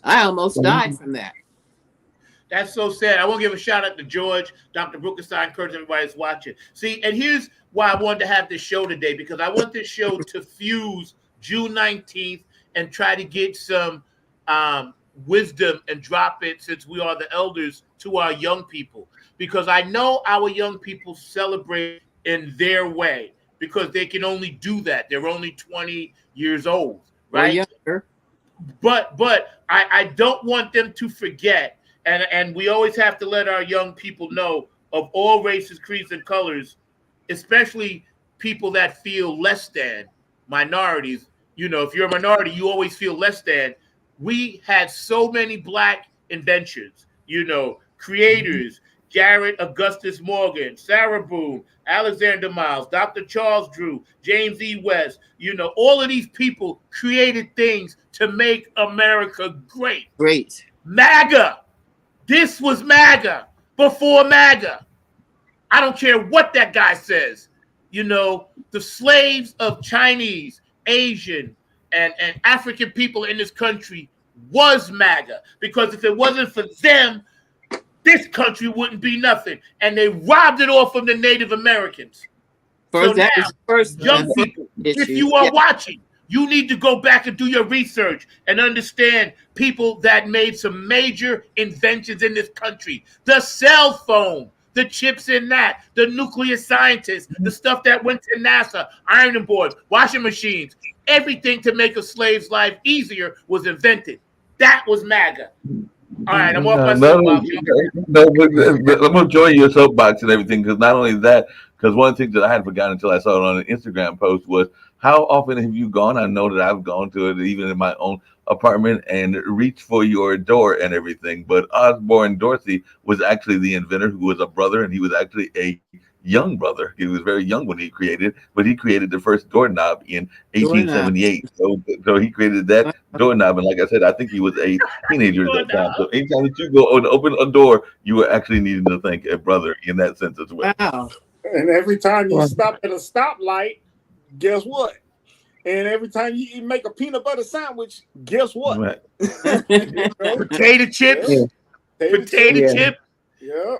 Speaker 5: I almost died from that.
Speaker 2: That's so sad. I want to give a shout out to George, Dr. Bruckenstein, encourage everybody that's watching. See, and here's why I wanted to have this show today, because I want this show to fuse June 19th and try to get some wisdom and drop it, since we are the elders, to our young people. Because I know our young people celebrate in their way, because they can only do that. They're only 20 years old, right?
Speaker 5: Or younger.
Speaker 2: But I don't want them to forget. And we always have to let our young people know, of all races, creeds, and colors, especially people that feel less than, minorities. You know, if you're a minority, you always feel less than. We had so many Black inventions, you know, creators, Garrett Augustus Morgan, Sarah Boone, Alexander Miles, Dr. Charles Drew, James E. West. You know, all of these people created things to make America great.
Speaker 5: Great.
Speaker 2: MAGA. This was MAGA before MAGA. I don't care what that guy says. You know, the slaves of Chinese, Asian, and African people in this country was MAGA. Because if it wasn't for them, this country wouldn't be nothing. And they robbed it off from the Native Americans.
Speaker 5: First,
Speaker 2: So
Speaker 5: that
Speaker 2: now,
Speaker 5: was first
Speaker 2: young people, if
Speaker 5: issue.
Speaker 2: you are
Speaker 5: Yeah.
Speaker 2: watching, you need to go back and do your research and understand people that made some major inventions in this country. The cell phone, the chips in that, the nuclear scientists, the stuff that went to NASA, ironing boards, washing machines, everything to make a slave's life easier was invented. That was MAGA. All right, I'm off my soapbox.
Speaker 4: But I'm going to join your soapbox and everything, because not only that, because one of the things that I had forgotten until I saw it on an Instagram post was, how often have you gone? I know that I've gone to it even in my own apartment and reached for your door and everything. But Osborne Dorsey was actually the inventor, who was a brother, and he was actually a young brother. He was very young when he created, but he created the first doorknob in 1878. So he created that doorknob, and like I said, I think he was a teenager at that time. So anytime that you go and open a door, you were actually needing to thank a brother in that sense as well.
Speaker 5: Wow.
Speaker 3: And every time you stop at a stoplight, guess what? And every time you make a peanut butter sandwich, guess what?
Speaker 4: Right.
Speaker 3: You know?
Speaker 2: Potato chips, potato chip.
Speaker 3: Yeah.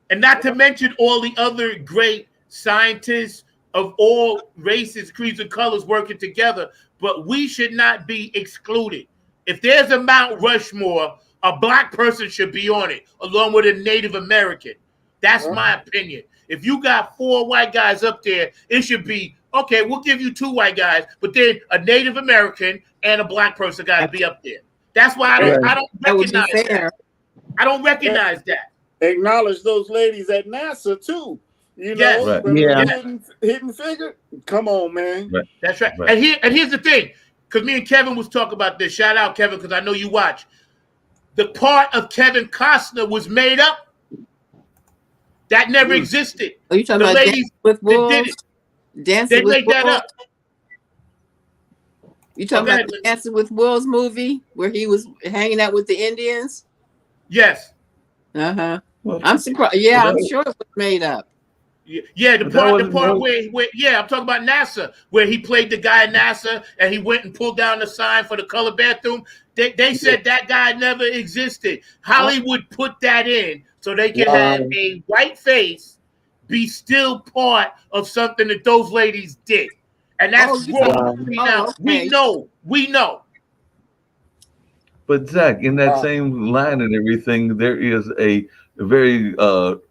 Speaker 2: And not to mention all the other great scientists of all races, creeds, and colors working together. But we should not be excluded. If there's a Mount Rushmore, a Black person should be on it, along with a Native American. That's my opinion. If you got 4 white guys up there, it should be okay. We'll give you 2 white guys, but then a Native American and a black person got to be up there. That's why I don't
Speaker 5: That would be
Speaker 2: recognize
Speaker 5: fair.
Speaker 2: that. I don't recognize that.
Speaker 3: Acknowledge those ladies at NASA too. You know,
Speaker 2: Yes.
Speaker 4: Right.
Speaker 3: but
Speaker 6: Yeah.
Speaker 3: Hidden Figure. Come on, man.
Speaker 4: Right.
Speaker 2: That's right.
Speaker 4: Right.
Speaker 2: And here's the thing, because me and Kevin was talking about this. Shout out, Kevin, because I know you watch. The part of Kevin Costner was made up. That never existed.
Speaker 5: Are you talking
Speaker 2: The
Speaker 5: about
Speaker 2: ladies
Speaker 5: Dancing with
Speaker 2: that did
Speaker 5: Wolves?
Speaker 2: it,
Speaker 5: Dancing
Speaker 2: they
Speaker 5: with
Speaker 2: made that
Speaker 5: Wolves?
Speaker 2: up.
Speaker 5: You talking
Speaker 2: Go
Speaker 5: about
Speaker 2: ahead,
Speaker 5: the
Speaker 2: Lynn.
Speaker 5: Dancing with Wolves movie where he was hanging out with the Indians?
Speaker 2: Yes.
Speaker 5: Uh-huh.
Speaker 4: Well,
Speaker 5: I'm surprised. Yeah,
Speaker 4: Well,
Speaker 5: I'm
Speaker 4: that-
Speaker 5: sure it was made up.
Speaker 2: Yeah, the
Speaker 4: But that
Speaker 2: part
Speaker 4: wasn't no-
Speaker 2: where I'm talking about NASA, where he played the guy at NASA and he went and pulled down the sign for the color bathroom. They said that guy never existed. Hollywood put that in so they can have a white face be still part of something that those ladies did. And that's
Speaker 5: Oh, you
Speaker 2: wrong.
Speaker 5: said-
Speaker 2: Now,
Speaker 5: okay.
Speaker 2: we know.
Speaker 4: But Zach, in that same line and everything, there is a very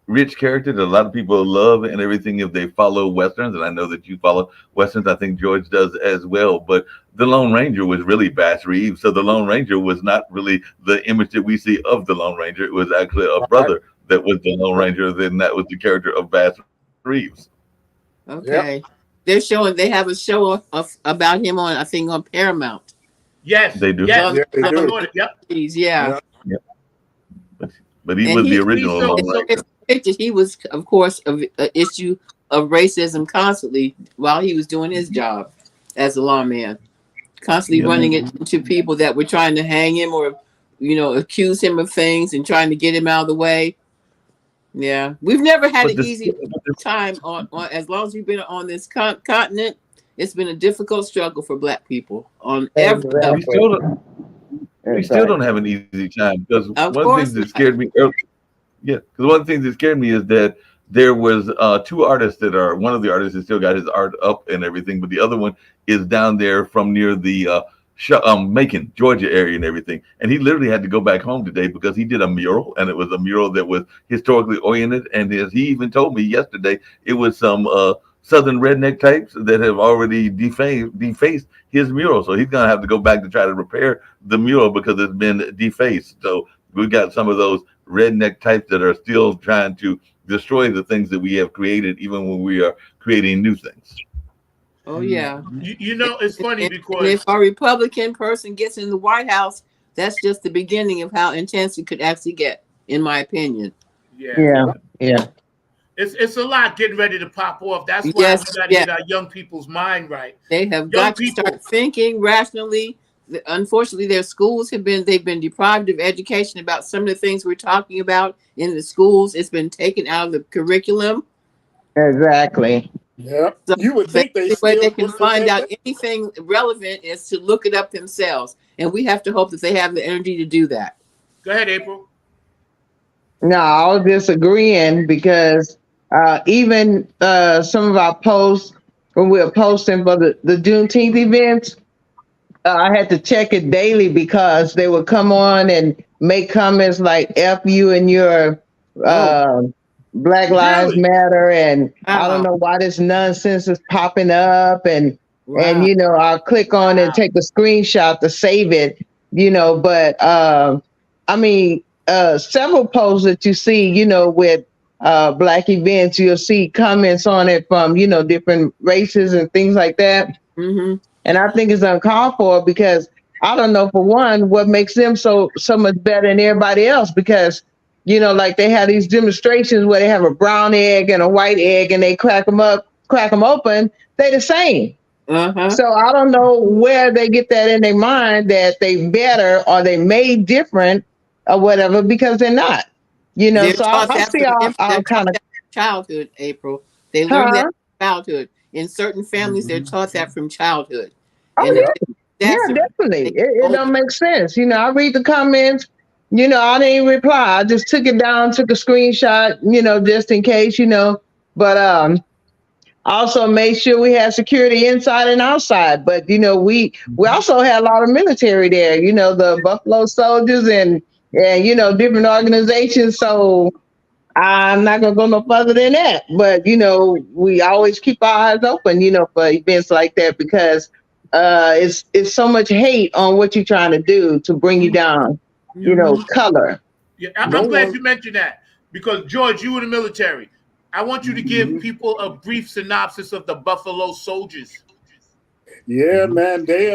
Speaker 4: rich character that a lot of people love and everything if they follow Westerns. And I know that you follow Westerns. I think George does as well. But the Lone Ranger was really Bass Reeves. So the Lone Ranger was not really the image that we see of the Lone Ranger. It was actually a brother that was the Lone Ranger. Then that was the character of Bass Reeves.
Speaker 5: Okay. They have a show about him on, I think, on Paramount.
Speaker 2: Yes.
Speaker 4: They do.
Speaker 2: Yes.
Speaker 3: Yeah, they
Speaker 2: I
Speaker 3: do.
Speaker 2: know it. Yep.
Speaker 5: Yeah.
Speaker 4: But he
Speaker 5: And
Speaker 4: was the
Speaker 5: he-
Speaker 4: original
Speaker 2: so-
Speaker 4: Lone
Speaker 5: So
Speaker 4: Ranger.
Speaker 5: it's depicted he was, of course, an issue of racism constantly while he was doing his job as a lawman, constantly
Speaker 4: Yeah.
Speaker 5: running it to people that were trying to hang him or, accuse him of things and trying to get him out of the way. Yeah, we've never had
Speaker 4: But
Speaker 5: an
Speaker 4: this-
Speaker 5: easy time on as long as we've been on this continent. It's been a difficult struggle for Black people on every level.
Speaker 4: We still don't have an easy time because
Speaker 5: Of
Speaker 4: one of the
Speaker 5: course
Speaker 4: things that
Speaker 5: not.
Speaker 4: scared me. Yeah, because one of the things that scared me is that there was 2 artists that are. One of the artists has still got his art up and everything, but the other one is down there from near the Macon, Georgia area and everything. And he literally had to go back home today because he did a mural, and it was a mural that was historically oriented. And as he even told me yesterday, it was some Southern redneck types that have already defaced his mural. So he's gonna have to go back to try to repair the mural because it's been defaced. So we've got some of those redneck types that are still trying to destroy the things that we have created, even when we are creating new things.
Speaker 5: Oh yeah.
Speaker 2: You know, it's funny
Speaker 5: And
Speaker 2: because
Speaker 5: if a Republican person gets in the White House, that's just the beginning of how intense it could actually get, in my opinion.
Speaker 6: Yeah.
Speaker 2: It's a lot getting ready to pop off. That's why
Speaker 5: Yes,
Speaker 2: we got to
Speaker 5: yeah.
Speaker 2: get our young people's mind right.
Speaker 5: They have got to start thinking rationally. Unfortunately, their schools they've been deprived of education about some of the things we're talking about in the schools. It's been taken out of the curriculum.
Speaker 6: Exactly.
Speaker 3: Yeah.
Speaker 5: So
Speaker 3: You would think they
Speaker 5: the way they
Speaker 3: still
Speaker 5: can find out anything relevant is to look it up themselves. And we have to hope that they have the energy to do that.
Speaker 2: Go ahead, April.
Speaker 6: No, I was disagreeing because even some of our posts when we were posting for the Juneteenth events, I had to check it daily because they would come on and make comments like "F you" and your Black Lives
Speaker 2: Really?
Speaker 6: Matter, and I
Speaker 5: Wow.
Speaker 6: don't know why this nonsense is popping up, and
Speaker 5: Wow.
Speaker 6: I'll click on and take a screenshot to save it, but several posts that you see, with Black events, you'll see comments on it from, different races and things like that.
Speaker 5: Mm-hmm.
Speaker 6: And I think it's uncalled for because I don't know, for one, what makes them so much better than everybody else, because, like they have these demonstrations where they have a brown egg and a white egg and they crack them open, they the same.
Speaker 5: Uh-huh.
Speaker 6: So I don't know where they get that in their mind that they better or they made different or whatever, because they're not.
Speaker 5: They're
Speaker 6: So
Speaker 5: taught
Speaker 6: I
Speaker 5: that
Speaker 6: see
Speaker 5: from-
Speaker 6: all
Speaker 5: they're
Speaker 6: kind
Speaker 5: taught
Speaker 6: of.
Speaker 5: that from childhood, April. They learn that
Speaker 6: Huh?
Speaker 5: from childhood. In certain families, they're taught that from childhood.
Speaker 6: Oh,
Speaker 5: And
Speaker 6: yeah.
Speaker 5: that's
Speaker 6: Yeah, definitely. It
Speaker 5: Oh.
Speaker 6: don't make sense. I read the comments, I didn't even reply. I just took it down, took a screenshot, just in case, but also made sure we had security inside and outside. But, we also had a lot of military there, the Buffalo Soldiers and different organizations. So I'm not gonna go no further than that. But we always keep our eyes open, for events like that because it's so much hate on what you're trying to do to bring you down, color.
Speaker 2: Yeah,
Speaker 3: No
Speaker 2: I'm glad
Speaker 3: one-
Speaker 2: you mentioned that because George, you in the military. I want you to give people a brief synopsis of the Buffalo Soldiers.
Speaker 3: Yeah, man. They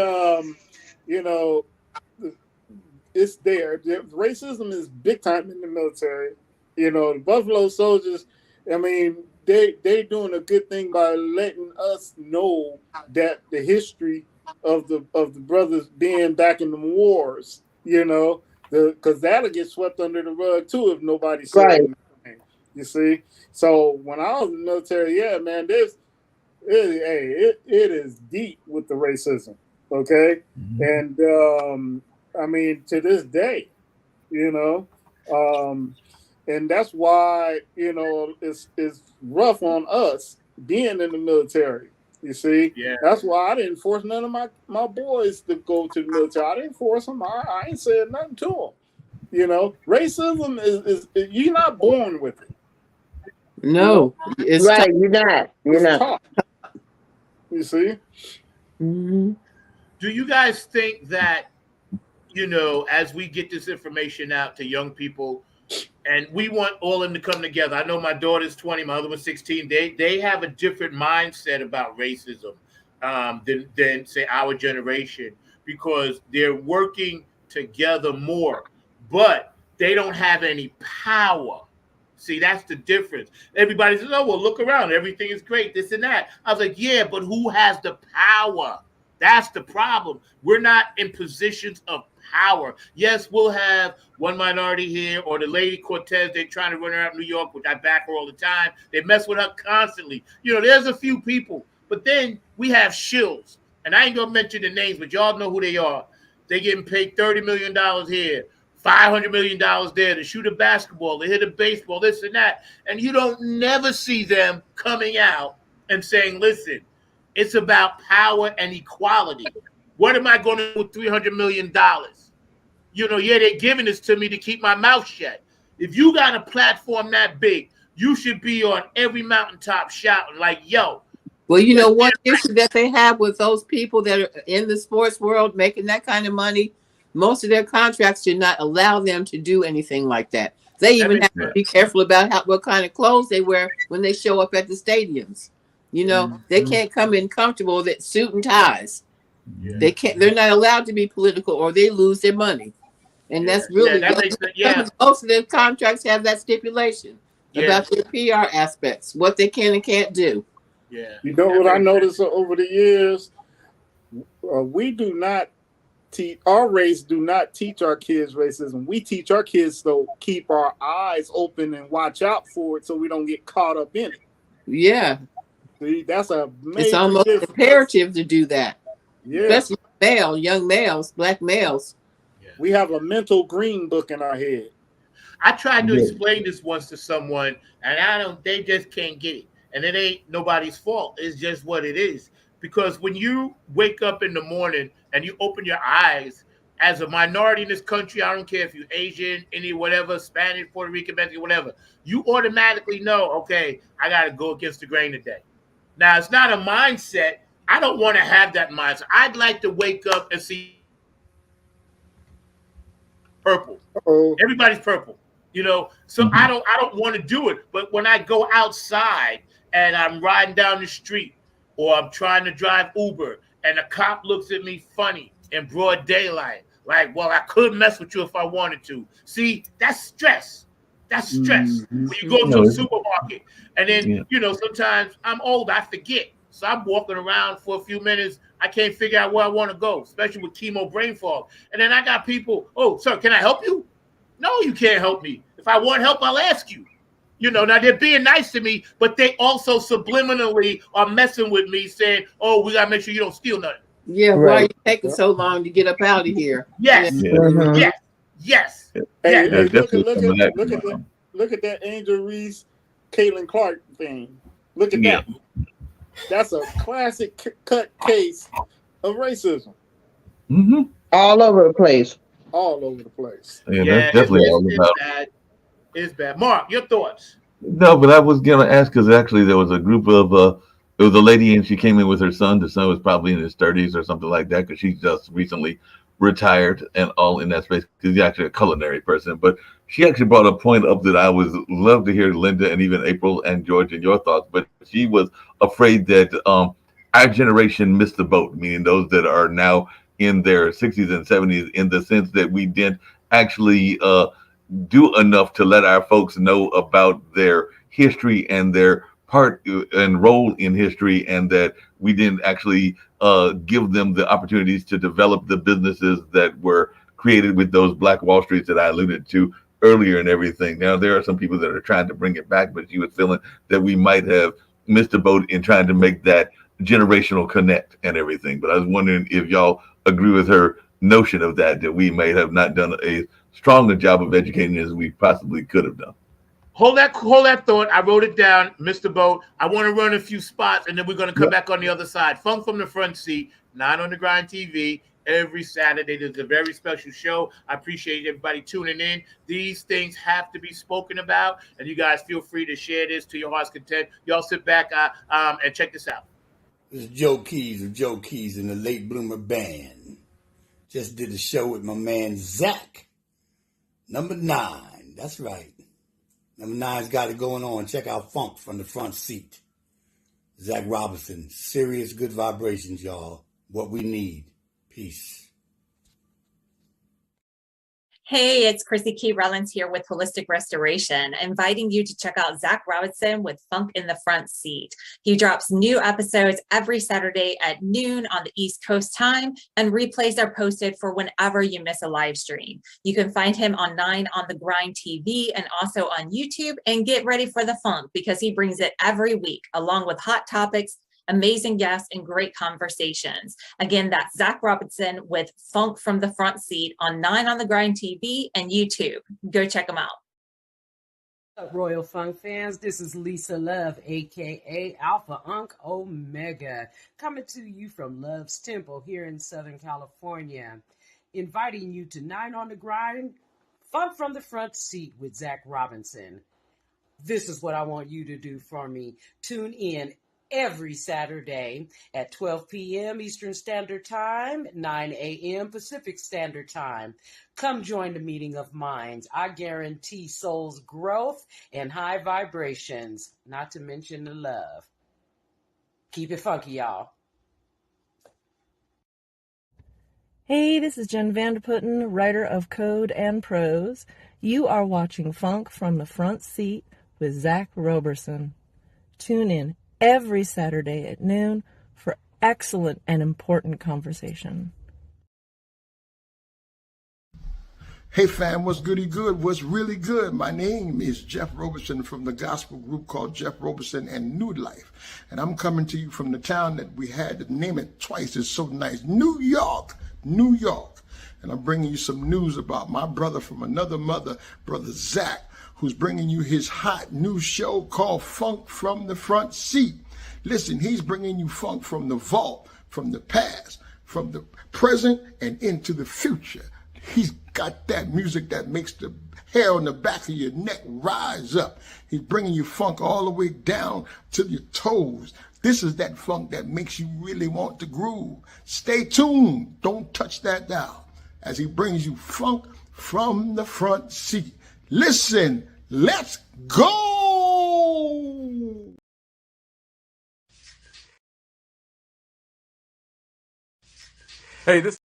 Speaker 3: it's there. Racism is big time in the military. The Buffalo Soldiers, I mean, they doing a good thing by letting us know that the history of the brothers being back in the wars, because that'll get swept under the rug too if nobody said
Speaker 6: Right.
Speaker 3: anything. You see? So when I was in the military, yeah, man, it is deep with the racism. Okay. And I mean, to this day, and that's why it's rough on us being in the military. You see,
Speaker 2: Yeah.
Speaker 3: that's why I didn't force none of my boys to go to the military. I didn't force them. I ain't said nothing to them. Racism is you're not born with it.
Speaker 5: No, it's
Speaker 6: Right,
Speaker 5: tough.
Speaker 6: you're not.
Speaker 3: It's taught. You see.
Speaker 5: Mhm.
Speaker 2: Do you guys think that, as we get this information out to young people, and we want all of them to come together? I know my daughter's 20, my other one's 16. They have a different mindset about racism than say our generation because they're working together more, but they don't have any power. See, that's the difference. Everybody says, "Oh, well, look around. Everything is great, this and that." I was like, yeah, but who has the power? That's the problem. We're not in positions of power. Yes, we'll have one minority here or the lady Cortez. They're trying to run her out of New York, which I back her all the time. They mess with her constantly. There's a few people. But then we have shills. And I ain't going to mention the names, but y'all know who they are. They're getting paid $30 million here. $500 million there to shoot a basketball, to hit a baseball, this and that. And you don't never see them coming out and saying, listen, it's about power and equality. What am I going to do with $300 million? They're giving this to me to keep my mouth shut. If you got a platform that big, you should be on every mountaintop shouting like, yo.
Speaker 5: Well, one issue that they have with those people that are in the sports world making that kind of money, most of their contracts do not allow them to do anything like that. They even have to be careful about what kind of clothes they wear when they show up at the stadiums. They can't come in comfortable with suit and ties.
Speaker 2: Yeah.
Speaker 5: They can't. They're not allowed to be political, or they lose their money. And that's really
Speaker 2: that makes sense. Yeah.
Speaker 5: Most of their contracts have that stipulation about their PR aspects, what they can and can't do.
Speaker 2: Yeah.
Speaker 3: What I noticed over the years, we do not teach our race. Do not teach our kids racism. We teach our kids to keep our eyes open and watch out for it, so we don't get caught up in it.
Speaker 5: Yeah.
Speaker 3: See, that's a major
Speaker 5: It's almost
Speaker 3: difference.
Speaker 5: imperative to do that.
Speaker 3: Yeah,
Speaker 5: Especially young males, black males.
Speaker 3: we have a mental green book in our head.
Speaker 2: I tried to explain this once to someone, and they just can't get it. And it ain't nobody's fault. It's just what it is. Because when you wake up in the morning and you open your eyes as a minority in this country, I don't care if you're Asian, any whatever, Spanish, Puerto Rican, Mexican, whatever, you automatically know, okay, I got to go against the grain today. Now, it's not a mindset. I don't want to have that mindset. I'd like to wake up and see purple.
Speaker 3: Uh-oh.
Speaker 2: Everybody's purple, So I don't want to do it. But when I go outside and I'm riding down the street or I'm trying to drive Uber and a cop looks at me funny in broad daylight, like, well, I could mess with you if I wanted to. See, that's stress. That's stress. When you go to a supermarket and then, sometimes I'm old, I forget. So I'm walking around for a few minutes. I can't figure out where I want to go, especially with chemo brain fog. And then I got people, oh, sir, can I help you? No, you can't help me. If I want help, I'll ask you. Now they're being nice to me, but they also subliminally are messing with me saying, oh, we got to make sure you don't steal nothing.
Speaker 5: Yeah, why are you taking so long to get up out of here?
Speaker 2: Yes,
Speaker 6: Mhm.
Speaker 2: yes.
Speaker 3: Hey,
Speaker 2: Yeah.
Speaker 3: look at that Angel Reese, Caitlin Clark thing. Look at that. That's a classic cut case of racism.
Speaker 4: Mm-hmm.
Speaker 6: All over the place.
Speaker 3: All over the place.
Speaker 4: Yeah, that's definitely all about.
Speaker 2: Bad. It's bad. Mark, your thoughts?
Speaker 4: No, but I was gonna ask because actually there was a group of it was a lady and she came in with her son. The son was probably in his 30s or something like that because she just recently retired and all in that space because he's actually a culinary person. But she actually brought a point up that I would love to hear Linda and even April and George and your thoughts. But she was afraid that our generation missed the boat, meaning those that are now in their 60s and 70s, in the sense that we didn't actually do enough to let our folks know about their history and their part and role in history, and that we didn't actually give them the opportunities to develop the businesses that were created with those Black Wall Streets that I alluded to earlier and everything. Now, there are some people that are trying to bring it back, but you was feeling that we might have missed a boat in trying to make that generational connect and everything. But I was wondering if y'all agree with her notion of that we may have not done a stronger job of educating as we possibly could have done.
Speaker 2: Hold that thought. I wrote it down, Mr. Boat. I want to run a few spots, and then we're going to come back on the other side. Funk from the Front Seat, 9 on the Grind TV, every Saturday. There's a very special show. I appreciate everybody tuning in. These things have to be spoken about, and you guys feel free to share this to your heart's content. Y'all sit back and check this out.
Speaker 7: This is Joe Keys of Joe Keys and the Late Bloomer Band. Just did a show with my man Zach. Number 9. That's right. Number 9's got it going on. Check out Funk from the Front Seat. Zach Robinson. Serious good vibrations, y'all. What we need. Peace.
Speaker 8: Hey, it's Chrissy Key Rollins here with Holistic Restoration, inviting you to check out Zach Robinson with Funk in the Front Seat. He drops new episodes every Saturday at noon on the East Coast time, and replays are posted for whenever you miss a live stream. You can find him on 9 on the Grind TV and also on YouTube, and get ready for the funk because he brings it every week along with hot topics, amazing guests, and great conversations. Again, that's Zach Robinson with Funk from the Front Seat on 9 on the Grind TV and YouTube. Go check them out.
Speaker 9: What's up, Royal Funk fans? This is Lisa Love, aka Alpha Unk Omega, coming to you from Love's Temple here in Southern California, inviting you to 9 on the Grind, Funk from the Front Seat with Zach Robinson. This is what I want you to do for me. Tune in every Saturday at 12 p.m. Eastern Standard Time, 9 a.m. Pacific Standard Time. Come join the meeting of minds. I guarantee soul's growth and high vibrations, not to mention the love. Keep it funky, y'all.
Speaker 10: Hey, this is Jen Vanderputten, writer of Code and Prose. You are watching Funk from the Front Seat with Zach Roberson. Tune in every Saturday at noon for excellent and important conversation.
Speaker 11: Hey fam, what's goody good? What's really good? My name is Jeff Roberson from the gospel group called Jeff Roberson and New Life. And I'm coming to you from the town that we had to name it twice. It's so nice. New York, New York. And I'm bringing you some news about my brother from another mother, Brother Zach, who's bringing you his hot new show called Funk from the Front Seat. Listen, he's bringing you funk from the vault, from the past, from the present, and into the future. He's got that music that makes the hair on the back of your neck rise up. He's bringing you funk all the way down to your toes. This is that funk that makes you really want to groove. Stay tuned. Don't touch that dial as he brings you funk from the front seat. Listen, let's go!
Speaker 12: Hey, this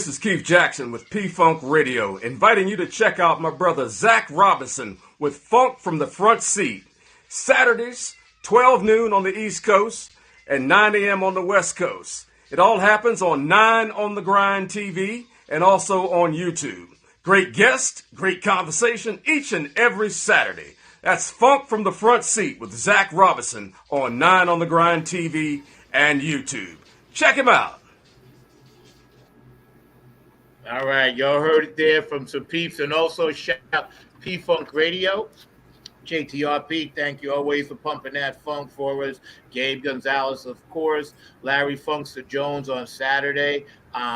Speaker 12: is Keith Jackson with P-Funk Radio, inviting you to check out my brother Zach Robinson with Funk from the Front Seat. Saturdays, 12 noon on the East Coast and 9 a.m. on the West Coast. It all happens on 9 on the Grind TV and also on YouTube. Great guest, great conversation each and every Saturday. That's Funk from the Front Seat with Zach Robinson on 9 on the Grind TV and YouTube. Check him out.
Speaker 2: All right, y'all heard it there from some peeps, and also shout out P-Funk Radio. JTRP, thank you always for pumping that funk for us. Gabe Gonzalez, of course. Larry Funkster Jones on Saturday.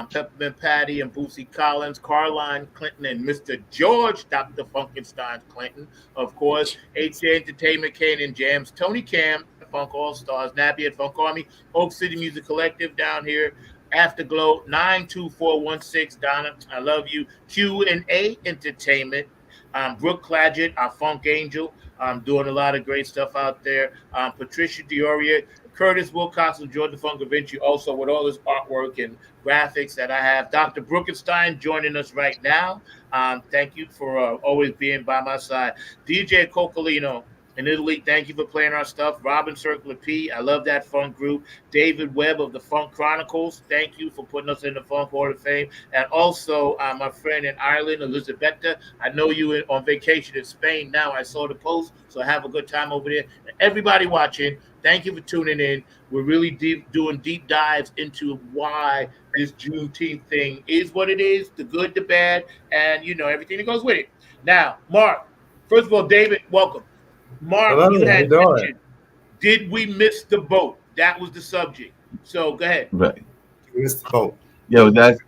Speaker 2: Peppermint Patty and Boosie Collins, Carline Clinton, and Mr. George Dr. Funkenstein Clinton, of course. HJ Entertainment, Kane and Jams, Tony Cam, Funk All Stars, Nappy at Funk Army, Oak City Music Collective down here. Afterglow 92416, Donna, I love you. Q&A Entertainment. Brooke Clagett, our Funk Angel, doing a lot of great stuff out there. Patricia Dioria, Curtis Wilcox and Jordan Funk Vinci, also with all this artwork and graphics that I have. Dr. Brookenstein joining us right now. Thank you for always being by my side. DJ Coccolino in Italy, thank you for playing our stuff. Robin Circular P, I love that funk group. David Webb of the Funk Chronicles, thank you for putting us in the Funk Hall of Fame. And also my friend in Ireland, Elizabetta, I know you on vacation in Spain now. I saw the post, so have a good time over there. Everybody watching, thank you for tuning in. We're really doing deep dives into why this Juneteenth thing is what it is, the good, the bad, and, you know, everything that goes with it. Now, Mark, first of all, David, welcome. Mark,
Speaker 13: Hello,
Speaker 2: you
Speaker 13: how
Speaker 2: had
Speaker 13: you doing?
Speaker 2: mentioned, did we miss the boat? That was the subject. So go ahead.
Speaker 4: Right.
Speaker 13: We missed the boat.
Speaker 4: Yeah, that's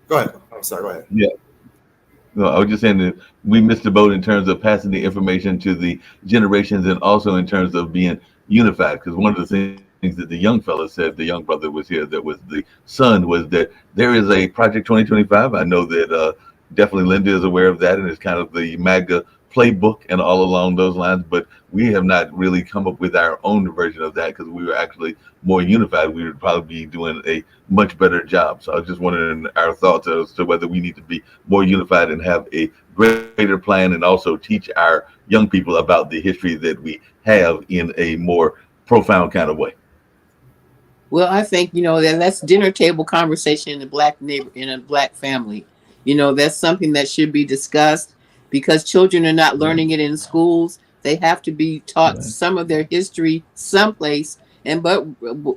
Speaker 13: Go ahead. I'm sorry. Go ahead.
Speaker 4: yeah. No, I was just saying that we missed the boat in terms of passing the information to the generations, and also in terms of being unified. Because one of the things that the young fella said, the young brother was here, that was the son, was that there is a Project 2025. I know that definitely Linda is aware of that, and it's kind of the MAGA playbook and all along those lines, but we have not really come up with our own version of that, because we were actually more unified. We would probably be doing a much better job. So I was just wondering our thoughts as to whether we need to be more unified and have a greater plan, and also teach our young people about the history that we have in a more profound kind of way.
Speaker 5: Well, I think, you know, that's dinner table conversation in a black family. You know, that's something that should be discussed, because children are not learning it in schools. They have to be taught some of their history someplace, and but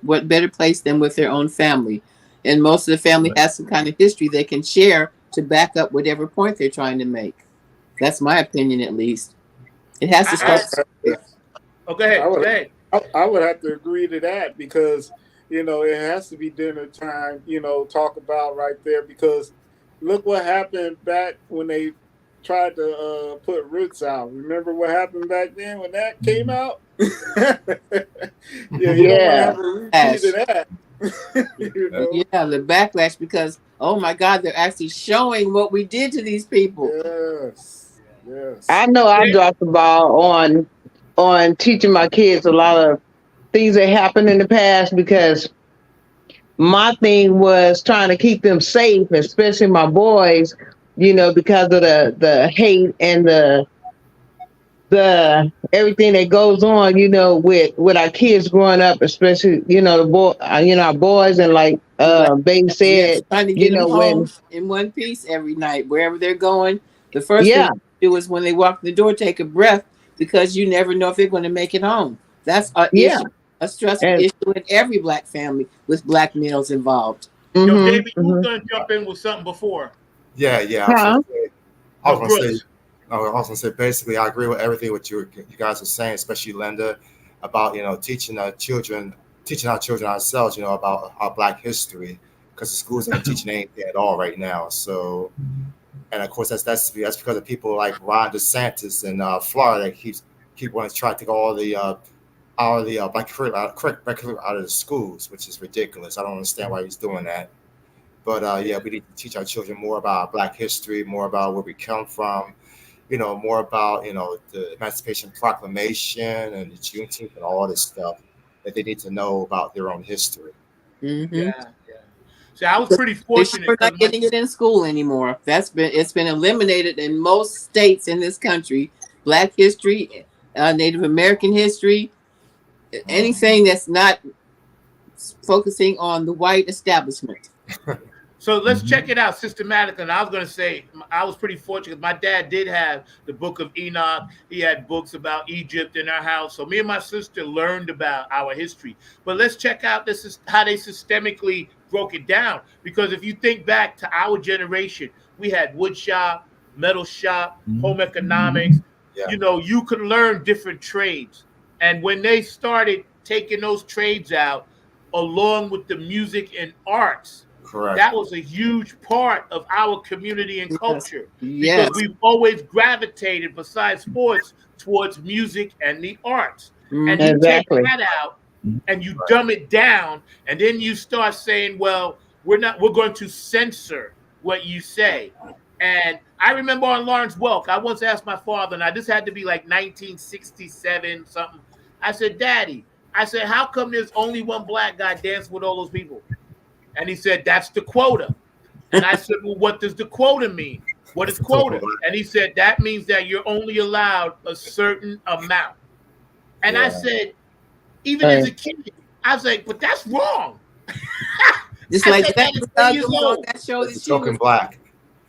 Speaker 5: what better place than with their own family? And most of the family has some kind of history they can share to back up whatever point they're trying to make. That's my opinion, at least. It has to start there.
Speaker 2: Oh, go ahead. Go ahead.
Speaker 3: I would have to agree to that, because, you know, it has to be dinner time, you know, talk about right there, because look what happened back when they tried to put Roots out. Remember what happened back then when that came out? You don't have a repeat of that. You know?
Speaker 5: Yeah, the backlash, because, oh my God, they're actually showing what we did to these people.
Speaker 3: Yes, yes.
Speaker 6: I know I dropped the ball on teaching my kids a lot of things that happened in the past, because my thing was trying to keep them safe, especially my boys, you know, because of the hate and the everything that goes on, you know, with our kids growing up, especially, you know, our boys, and like Babe said,
Speaker 5: trying to get them home in one piece every night, wherever they're going. The first thing to do is, when they walk in the door, take a breath, because you never know if they're going to make it home. That's a stressful issue in every black family with black males involved.
Speaker 2: Yo, David, you were going to jump in with something before.
Speaker 13: Yeah. I was going to say, basically, I agree with everything what you guys are saying, especially Linda, about, you know, teaching our children ourselves, you know, about our Black history, because the schools aren't teaching anything at all right now. So, and of course, that's because of people like Ron DeSantis in Florida that keep wanting to try to take all the Black curriculum out of the schools, which is ridiculous. I don't understand why he's doing that. But yeah, we need to teach our children more about Black history, more about where we come from, you know, more about, you know, the Emancipation Proclamation and the Juneteenth and all this stuff that they need to know about their own history.
Speaker 5: Mm-hmm.
Speaker 2: Yeah. See, I was pretty fortunate.
Speaker 5: We're not getting it in school anymore. It's been eliminated in most states in this country. Black history, Native American history, anything that's not focusing on the white establishment.
Speaker 2: So let's check it out systematically. And I was going to say, I was pretty fortunate. My dad did have the Book of Enoch. He had books about Egypt in our house. So me and my sister learned about our history. But let's check out this is how they systemically broke it down. Because if you think back to our generation, we had wood shop, metal shop, home economics, you know, you could learn different trades. And when they started taking those trades out, along with the music and arts,
Speaker 13: Correct.
Speaker 2: that was a huge part of our community and culture.
Speaker 5: Yes.
Speaker 2: Because we've always gravitated, besides sports, towards music and the arts. And you
Speaker 6: Exactly.
Speaker 2: take that out and you dumb it down, and then you start saying, well, we're going to censor what you say. And I remember on Lawrence Welk, I once asked my father, now this had to be like 1967 something. I said, Daddy, I said, how come there's only one black guy dancing with all those people? And he said, that's the quota. And I said, well, what does the quota mean? What is quota? And he said, that means that you're only allowed a certain amount. And I said, even as a kid, I was like, but that's wrong.
Speaker 5: Just
Speaker 2: I
Speaker 5: like
Speaker 2: said,
Speaker 5: Leslie
Speaker 2: "That is 10 years
Speaker 5: Uggams on
Speaker 2: old."
Speaker 5: that show that she
Speaker 13: Token
Speaker 5: was.
Speaker 13: black.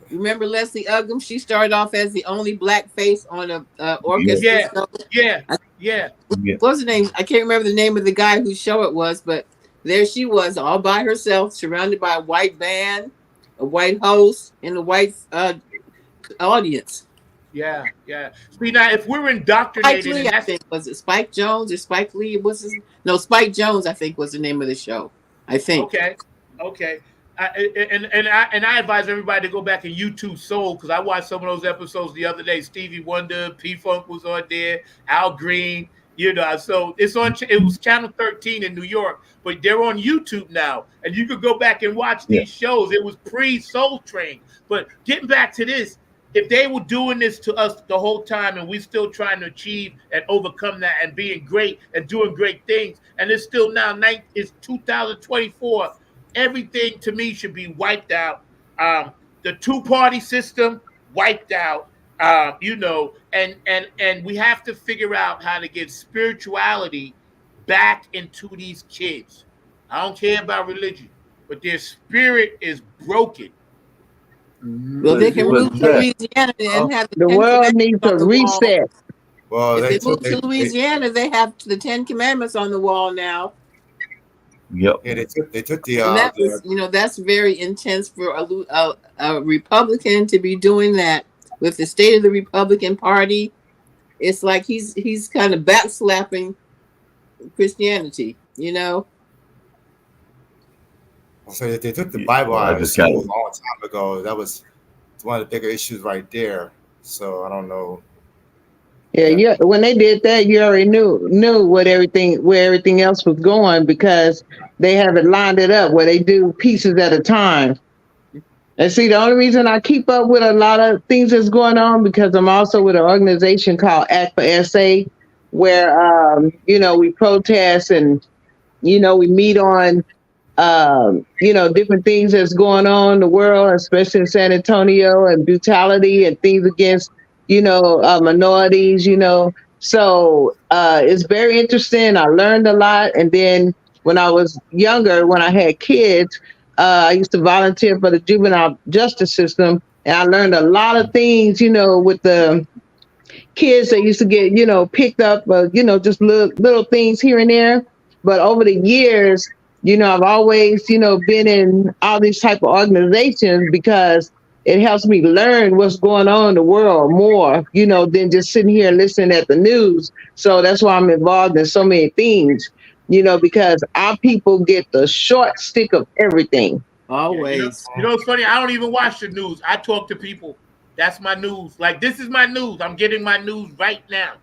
Speaker 5: Remember Leslie Uggams? She started off as the only black face on a orchestra.
Speaker 2: Yeah,
Speaker 5: show.
Speaker 2: yeah.
Speaker 5: What was the name? I can't remember the name of the guy whose show it was, but there she was, all by herself, surrounded by a white band, a white host, and a white audience.
Speaker 2: Yeah. See, now, if we're
Speaker 5: Spike
Speaker 2: indoctrinated,
Speaker 5: Lee,
Speaker 2: and
Speaker 5: I
Speaker 2: that's
Speaker 5: think, was it Spike Jones or Spike Lee? No, Spike Jones, I think, was the name of the show. I think.
Speaker 2: okay. I advise everybody to go back and YouTube Soul, because I watched some of those episodes the other day. Stevie Wonder, P-Funk was on there, Al Green, you know. So it's on. It was Channel 13 in New York, but they're on YouTube now, and you could go back and watch these shows. It was pre-Soul Train. But getting back to this, if they were doing this to us the whole time, and we still trying to achieve and overcome that and being great and doing great things, and it's still now it's 2024, everything to me should be wiped out. The two-party system wiped out. You know, and we have to figure out how to get spirituality back into these kids. I don't care about religion, but their spirit is broken.
Speaker 5: Well, they can move to Louisiana and have
Speaker 6: the
Speaker 5: Ten
Speaker 6: world
Speaker 5: Commandments
Speaker 6: needs
Speaker 5: on
Speaker 6: a
Speaker 5: the wall.
Speaker 6: reset.
Speaker 13: Well,
Speaker 5: If they move to Louisiana, they have the 10 Commandments on the wall now.
Speaker 4: Yep.
Speaker 13: Yeah, they took the.
Speaker 5: And that was, you know, that's very intense for a Republican to be doing that with the state of the Republican Party. It's like he's kind of backslapping Christianity, you know.
Speaker 13: So they took the Bible
Speaker 4: I
Speaker 13: out of
Speaker 4: just
Speaker 13: school
Speaker 4: got
Speaker 13: a long time ago. That was one of the bigger issues right there. So I don't know.
Speaker 6: Yeah. When they did that, you already knew where everything else was going, because they haven't lined it up where they do pieces at a time. And see, the only reason I keep up with a lot of things that's going on, because I'm also with an organization called Act for SA, where you know, we protest and, you know, we meet on you know, different things that's going on in the world, especially in San Antonio, and brutality and things against, you know, minorities, you know. So it's very interesting. I learned a lot. And then when I was younger, when I had kids, I used to volunteer for the juvenile justice system. And I learned a lot of things, you know, with the kids that used to get, you know, picked up, you know, just little things here and there. But over the years, you know, I've always, you know, been in all these type of organizations, because it helps me learn what's going on in the world more, you know, than just sitting here and listening at the news. So that's why I'm involved in so many things, you know, because our people get the short stick of everything.
Speaker 5: Always.
Speaker 2: You know what's funny? I don't even watch the news. I talk to people. That's my news. Like, this is my news. I'm getting my news right now.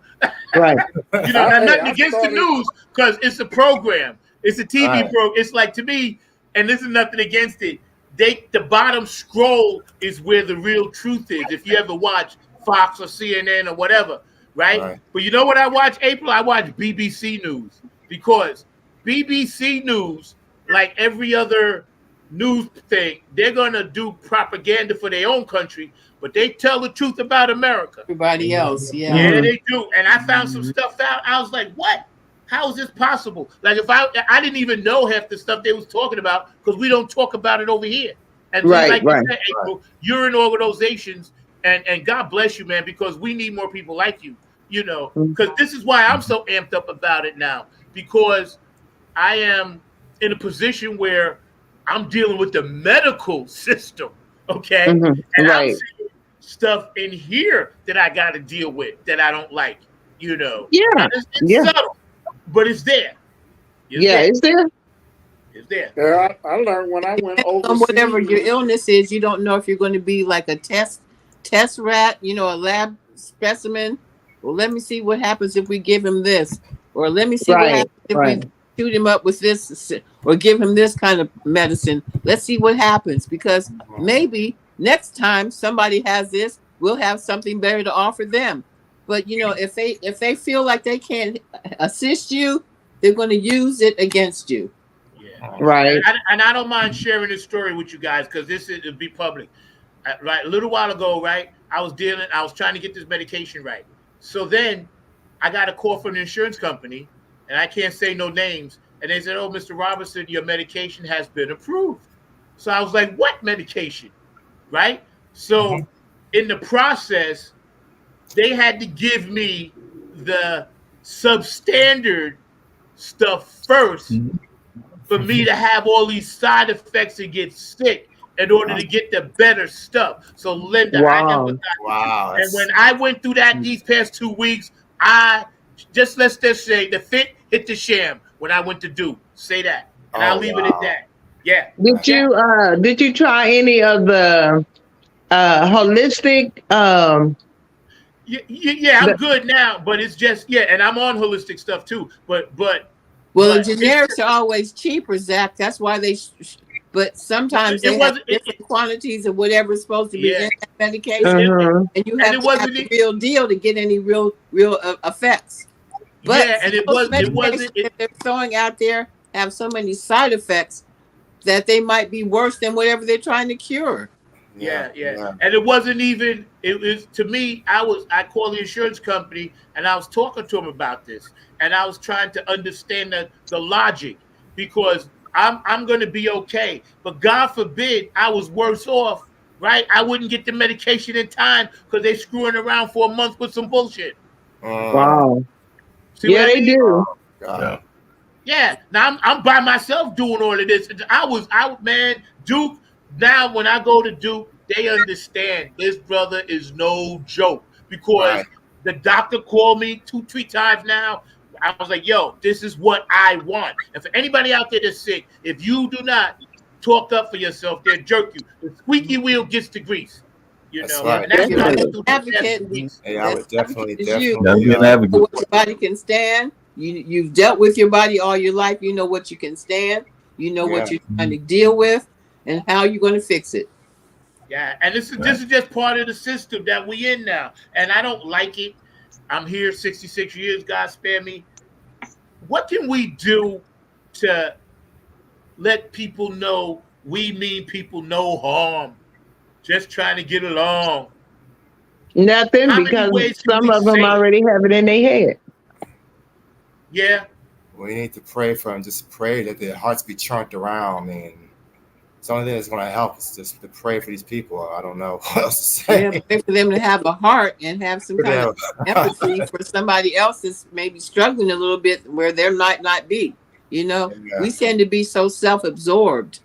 Speaker 6: Right.
Speaker 2: You know, nothing against the news, because it's a program. It's a TV program. It's like, to me, and this is nothing against it, the bottom scroll is where the real truth is. If you ever watch Fox or CNN or whatever, right? But you know what I watch, April? I watch BBC News, because BBC News, like every other news thing, they're going to do propaganda for their own country, but they tell the truth about America.
Speaker 5: Everybody else, yeah.
Speaker 2: Yeah, they do. And I found some stuff out. I was like, what? How is this possible? Like, if I didn't even know half the stuff they was talking about, because we don't talk about it over here. And you said, April, you're in organizations, and God bless you, man, because we need more people like you, you know, because this is why I'm so amped up about it now, because I am in a position where I'm dealing with the medical system, okay? And I'm seeing stuff in here that I got to deal with that I don't like, you know.
Speaker 6: Yeah.
Speaker 2: And it's
Speaker 6: Yeah.
Speaker 2: subtle, but it's there.
Speaker 6: It's there.
Speaker 2: It's there.
Speaker 3: Yeah, I learned when I went overseas.
Speaker 5: Whatever your illness is, you don't know if you're going to be like a test rat, you know, a lab specimen. Well, let me see what happens if we give him this, or let me see what happens if we shoot him up with this, or give him this kind of medicine. Let's see what happens, because maybe next time somebody has this, we'll have something better to offer them. But you know, if they feel like they can't assist you, they're going to use it against you.
Speaker 6: Right.
Speaker 2: And I don't mind sharing this story with you guys because it'll be public. Right, a little while ago, right, I was trying to get this medication right. So then I got a call from the insurance company, and I can't say no names. And they said, "Oh, Mr. Robertson, your medication has been approved." So I was like, "What medication?" Right? So in the process, they had to give me the substandard stuff first for me to have all these side effects and get sick in order to get the better stuff. So Linda, I empathize.
Speaker 13: Wow.
Speaker 2: And when I went through that these past 2 weeks, let's just say the fit hit the sham when I went to do. Say that. And I'll leave it at that. Yeah.
Speaker 6: Did you try any of the holistic
Speaker 2: Yeah, I'm good now, but it's just and I'm on holistic stuff too. But
Speaker 5: the generics are always cheaper, Zach. That's why they. But sometimes they have different quantities of whatever's supposed to be in that medication, and you have to have the real deal to get any real effects. But
Speaker 2: and it wasn't.
Speaker 5: That they're throwing out there have so many side effects that they might be worse than whatever they're trying to cure.
Speaker 2: Yeah. And it wasn't even, it was, to me, I called the insurance company and I was talking to them about this. And I was trying to understand the logic, because I'm going to be okay. But God forbid I was worse off, right? I wouldn't get the medication in time because they're screwing around for a month with some bullshit.
Speaker 6: Wow.
Speaker 2: See what I
Speaker 6: they
Speaker 2: mean?
Speaker 6: do.
Speaker 2: Yeah. Now I'm by myself doing all of this. I was out, man. Duke. Now, when I go to Duke, they understand this brother is no joke, because the doctor called me 2-3 times now. I was like, yo, this is what I want. And for anybody out there that's sick, if you do not talk up for yourself, they'll jerk you. The squeaky wheel gets the grease. You know, and that's what I went through.
Speaker 13: I would definitely
Speaker 5: be an advocate. What your body can stand. You've dealt with your body all your life. You know what you can stand. You know what you're trying to deal with, and how you're going to fix it.
Speaker 2: Yeah, and this is just part of the system that we in now, and I don't like it. I'm here 66 years, God spare me. What can we do to let people know we mean people no harm, just trying to get along?
Speaker 6: Nothing, because some of them already have it in their head.
Speaker 2: Yeah.
Speaker 13: We need to pray for them. Just pray that their hearts be turned around. I mean, it's the only thing that's going to help is just to pray for these people. I don't know what else to say.
Speaker 5: Yeah, pray for them to have a heart and have some kind of empathy for somebody else that's maybe struggling a little bit where there might not be. You know, we tend to be so self-absorbed.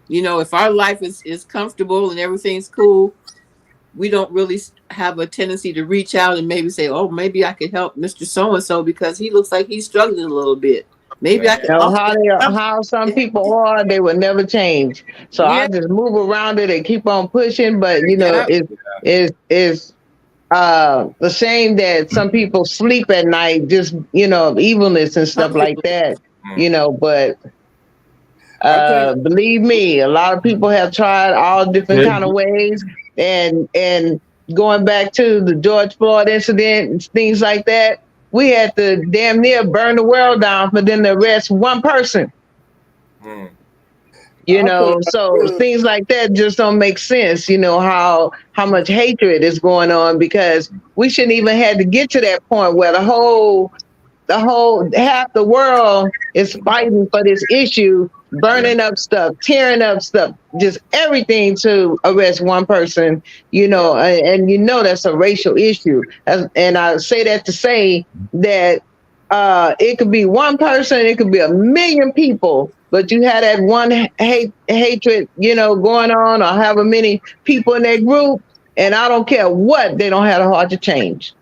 Speaker 5: You know, if our life is comfortable and everything's cool, we don't really have a tendency to reach out and maybe say, oh, maybe I could help Mr. So-and-so because he looks like he's struggling a little bit. Maybe I can.
Speaker 6: How some people are, they will never change. So I just move around it and keep on pushing. But you know, it's a shame that some people sleep at night, just of evilness and stuff like that. You know, but believe me, a lot of people have tried all different kind of ways, and going back to the George Floyd incident and things like that. We had to damn near burn the world down for them to arrest one person. You know, so things like that just don't make sense. You know, how much hatred is going on, because we shouldn't even have to get to that point where the whole half the world is fighting for this issue, burning up stuff, tearing up stuff, just everything to arrest one person, and that's a racial issue. And I say that to say that it could be one person, it could be 1 million people, but you had that one hatred, going on, or however many people in that group, And I don't care what, they don't have a heart to change.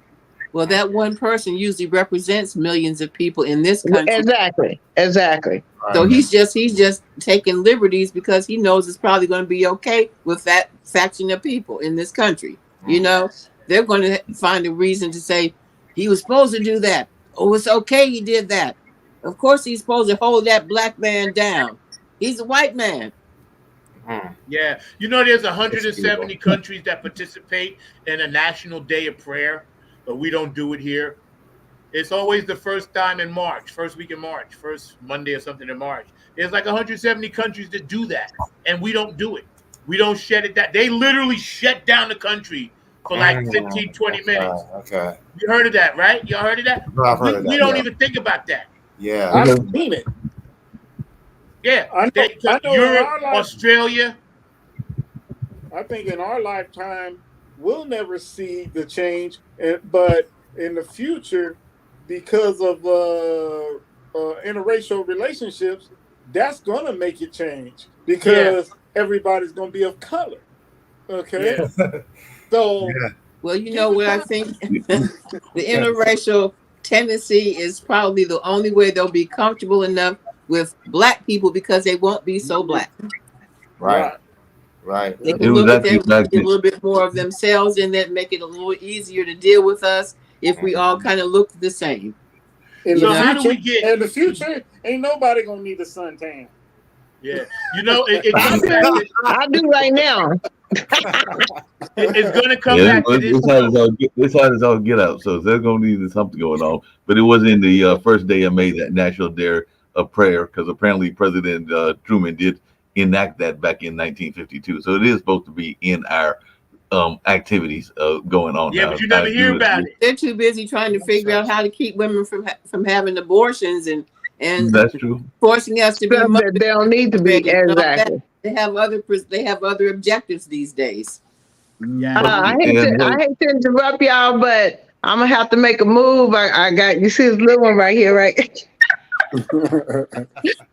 Speaker 5: Well, that one person usually represents millions of people in this country.
Speaker 6: Exactly.
Speaker 5: So he's just taking liberties because he knows it's probably going to be okay with that faction of people in this country. You know, they're going to find a reason to say he was supposed to do that. Oh, it's okay he did that. Of course he's supposed to hold that black man down. He's a white man.
Speaker 2: Yeah. You know, there's 170 countries that participate in a National Day of Prayer, but we don't do it here. It's always the first time in March, first week in March, first Monday or something in March. There's like 170 countries that do that, and we don't do it. We don't shut it down. They literally shut down the country for like 15, 20 minutes.
Speaker 13: Okay.
Speaker 2: You heard of that, right? Y'all heard of that?
Speaker 13: No, I've heard of that.
Speaker 2: We don't even think about that.
Speaker 13: Yeah.
Speaker 3: I've seen it.
Speaker 2: Yeah.
Speaker 3: I know in
Speaker 2: Europe,
Speaker 3: our life-
Speaker 2: Australia.
Speaker 3: I think in our lifetime, we'll never see the change, but in the future, because of interracial relationships, that's going to make it change because everybody's going to be of color. Okay?
Speaker 2: Yeah.
Speaker 3: So,
Speaker 5: well, you know what I think? The interracial tendency is probably the only way they'll be comfortable enough with black people because they won't be so black.
Speaker 13: Right.
Speaker 5: They can look at them, a little bit more of themselves, and that make it a little easier to deal with us if we all kind of look the same.
Speaker 3: In
Speaker 2: the
Speaker 3: future, ain't nobody gonna need a suntan.
Speaker 2: Yeah, you know, it comes back to,
Speaker 6: I do right now.
Speaker 2: It's gonna come
Speaker 4: Yeah,
Speaker 2: back to this.
Speaker 4: this side is all get out, so there's gonna need something going on. But it was in the first day of May, that National Day of Prayer, because apparently President Truman did enact that back in 1952. So it is supposed to be in our activities going on.
Speaker 2: Yeah,
Speaker 4: now.
Speaker 2: but you never hear about it.
Speaker 5: They're too busy trying to figure out how to keep women from having abortions and
Speaker 4: That's true.
Speaker 5: forcing us to be.
Speaker 6: They don't need to be exactly.
Speaker 5: They have other objectives these days.
Speaker 6: I hate to interrupt y'all, but I'm gonna have to make a move. I got, you see this little one right here, right?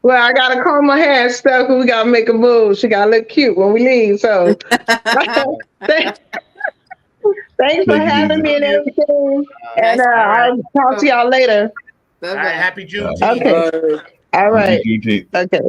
Speaker 6: Well, I gotta comb my hair and stuff. We gotta make a move. She gotta look cute when we leave. So, thanks for having me and everything. And I'll talk to y'all later.
Speaker 2: All right, happy Juneteenth.
Speaker 6: Okay. All right. Okay.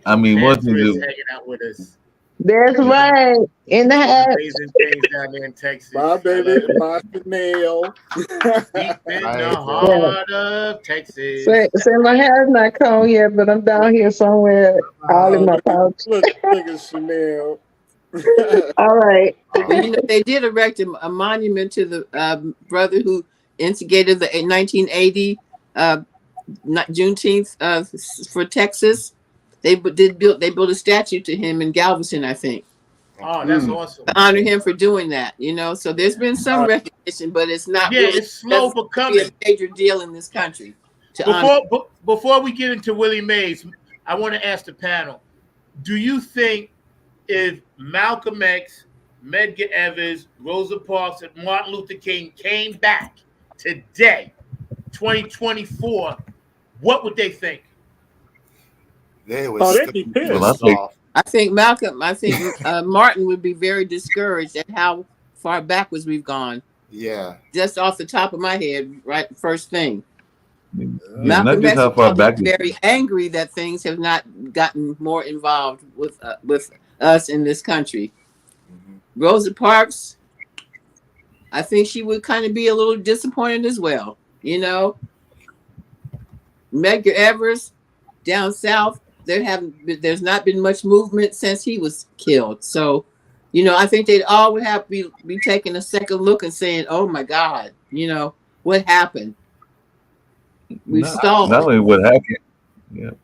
Speaker 4: I mean, one thing
Speaker 2: Chris
Speaker 4: to
Speaker 2: hanging out with us.
Speaker 6: That's right. In the hat.
Speaker 2: Amazing things down there in Texas.
Speaker 3: My baby, my Chanel.
Speaker 2: Deep in the heart of Texas.
Speaker 6: Say my hair's not combed yet, but I'm down here somewhere, all in my pouch.
Speaker 3: Look at Chanel.
Speaker 6: All right.
Speaker 5: Well, you know, they did erect a monument to the brother who instigated the 1980 Juneteenth for Texas. They built a statue to him in Galveston, I think.
Speaker 2: Oh, that's awesome.
Speaker 5: To honor him for doing that, you know. So there's been some recognition, but it's not.
Speaker 2: Yeah,
Speaker 5: really,
Speaker 2: it's slow but coming.
Speaker 5: A major deal in this country.
Speaker 2: Before we get into Willie Mays, I want to ask the panel: do you think if Malcolm X, Medgar Evers, Rosa Parks, and Martin Luther King came back today, 2024, what would they think?
Speaker 13: They would
Speaker 3: they'd be pissed.
Speaker 4: Well,
Speaker 5: I think Martin would be very discouraged at how far backwards we've gone.
Speaker 13: Yeah.
Speaker 5: Just off the top of my head, right, first thing.
Speaker 4: not
Speaker 5: Malcolm
Speaker 4: just
Speaker 5: X
Speaker 4: how far
Speaker 5: is
Speaker 4: back.
Speaker 5: very angry that things have not gotten more involved with us in this country. Rosa Parks, I think she would kind of be a little disappointed as well. You know, Medgar Evers down south, there's not been much movement since he was killed. So, you know, I think they'd all would have to be taking a second look and saying, "Oh my God, you know what happened? We've stalled."
Speaker 4: Not only what happened,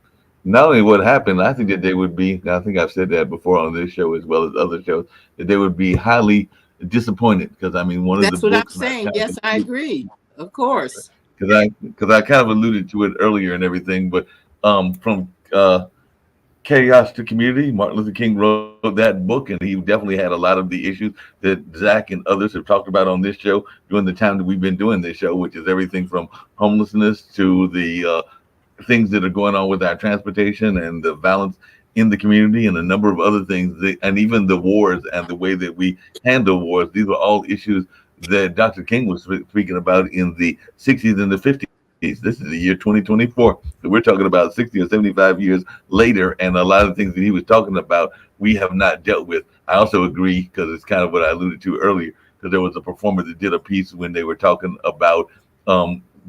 Speaker 4: not only what happened, I think that they would be. I think I've said that before on this show as well as other shows, that they would be highly disappointed because I mean
Speaker 5: That's what I'm saying. Yes, I agree. Of course.
Speaker 4: Because I kind of alluded to it earlier and everything, but from Chaos to Community, Martin Luther King wrote that book, and he definitely had a lot of the issues that Zach and others have talked about on this show during the time that we've been doing this show, which is everything from homelessness to the things that are going on with our transportation and the violence in the community and a number of other things, and even the wars and the way that we handle wars. These were all issues that Dr. King was speaking about in the 60s and the 50s. This is the year 2024. So we're talking about 60 or 75 years later, and a lot of things that he was talking about, we have not dealt with. I also agree, because it's kind of what I alluded to earlier, because there was a performer that did a piece when they were talking about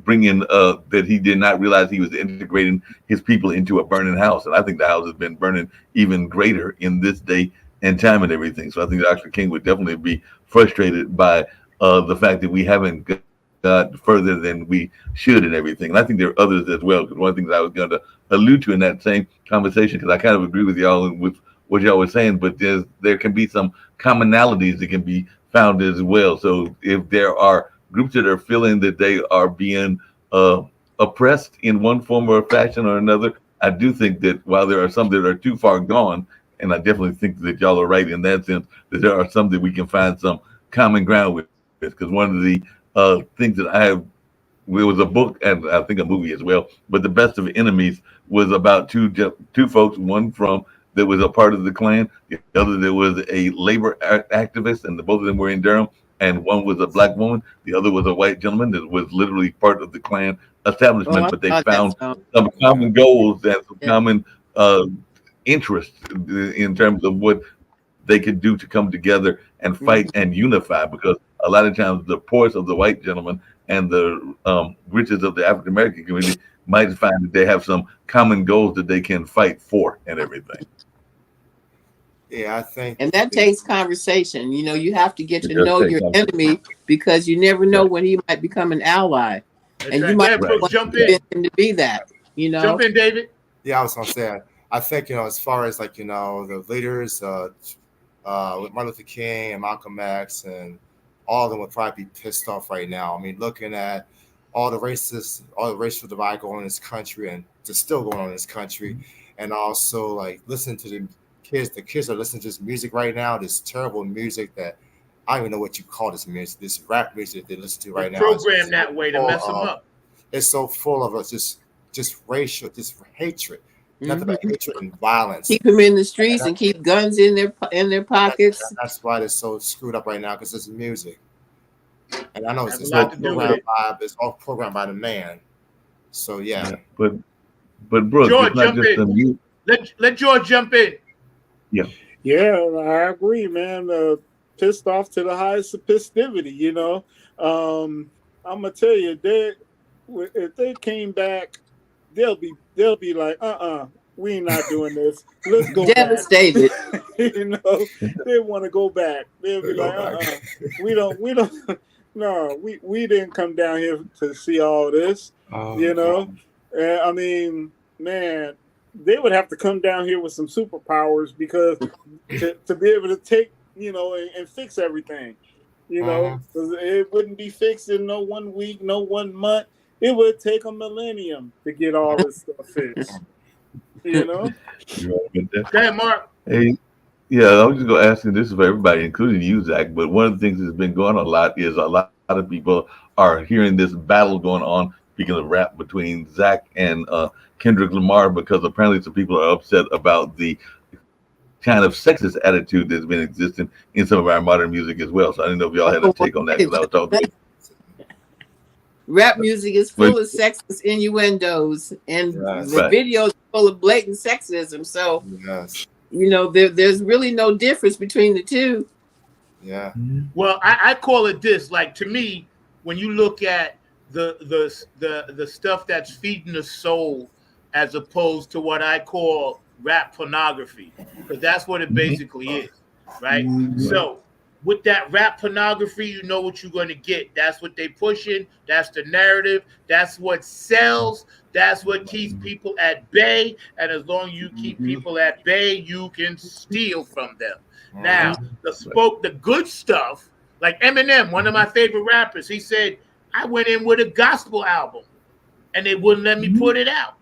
Speaker 4: bringing that he did not realize he was integrating his people into a burning house. And I think the house has been burning even greater in this day and time and everything. So I think Dr. King would definitely be frustrated by the fact that we haven't got further than we should and everything. And I think there are others as well, because one of the things I was going to allude to in that same conversation, because I kind of agree with y'all and with what y'all were saying, but there can be some commonalities that can be found as well. So if there are groups that are feeling that they are being oppressed in one form or fashion or another, I do think that while there are some that are too far gone, and I definitely think that y'all are right in that sense, that there are some that we can find some common ground with. Because one of the things that I have, it was a book and I think a movie as well, but The Best of Enemies was about two folks, one from that was a part of the Klan, the other that was a labor activist, and both of them were in Durham. And one was a black woman, the other was a white gentleman that was literally part of the Klan establishment, but they found some common goals and some common interests in terms of what they could do to come together and fight and unify, because a lot of times the poorest of the white gentlemen and the riches of the African American community might find that they have some common goals that they can fight for and everything.
Speaker 13: Yeah, I think.
Speaker 5: And that takes conversation. You know, you have to get to know your enemy, because you never know when he might become an ally.
Speaker 2: That's
Speaker 5: and
Speaker 2: right.
Speaker 5: you might
Speaker 2: Jump in.
Speaker 5: him to be that, you know.
Speaker 2: Jump in, David.
Speaker 13: Yeah, I was gonna say, I think, as far as like, the leaders, with Martin Luther King and Malcolm X, and all of them would probably be pissed off right now. I mean, looking at all the racial divide going on in this country, and it's still going on in this country, and also like listening to the kids are listening to this music right now, this terrible music that I don't even know what you call this music, this rap music they listen to right now.
Speaker 2: Programmed that way to mess them up.
Speaker 13: It's so full of just racial, just hatred, nothing but hatred and violence.
Speaker 5: Keep them in the streets and keep guns in their pockets.
Speaker 13: That's why they're so screwed up right now, because it's music. And I know it's
Speaker 2: a
Speaker 13: all
Speaker 2: lot to do with
Speaker 13: programmed
Speaker 2: it.
Speaker 13: it's all programmed by the man. So yeah.
Speaker 4: But Brooke,
Speaker 2: George,
Speaker 4: it's not
Speaker 2: jump
Speaker 4: just
Speaker 2: in.
Speaker 4: the music.
Speaker 2: Let George jump in.
Speaker 3: Yeah, I agree, man. Pissed off to the highest festivity, you know. I'm gonna tell you, if they came back, they'll be like, we not doing this. Let's go
Speaker 5: devastated.
Speaker 3: back. You know, they want to go back. They'll be like, we don't. No, we didn't come down here to see all this. You know, and I mean, man, they would have to come down here with some superpowers, because to be able to take, and fix everything, because it wouldn't be fixed in no 1 week, no 1 month. It would take a millennium to get all this stuff fixed. You know?
Speaker 2: Go ahead, Mark.
Speaker 4: Hey, yeah, I was just going to ask you, this is for everybody, including you, Zach, but one of the things that's been going on a lot is a lot of people are hearing this battle going on, speaking of rap, between Zach and Kendrick Lamar, because apparently some people are upset about the kind of sexist attitude that's been existing in some of our modern music as well. So I didn't know if y'all had a take on that, because I was talking.
Speaker 5: Rap music is full of sexist innuendos, and the videos are full of blatant sexism. So, there's really no difference between the two.
Speaker 13: Yeah.
Speaker 2: Well, I call it this. Like, to me, when you look at the stuff that's feeding the soul, as opposed to what I call rap pornography, because that's what it basically is, right? So with that rap pornography, you know what you're going to get. That's what they pushing. That's the narrative. That's what sells. That's what keeps people at bay. And as long as you keep people at bay, you can steal from them. Now, the good stuff, like Eminem, one of my favorite rappers, he said, I went in with a gospel album and they wouldn't let me put it out.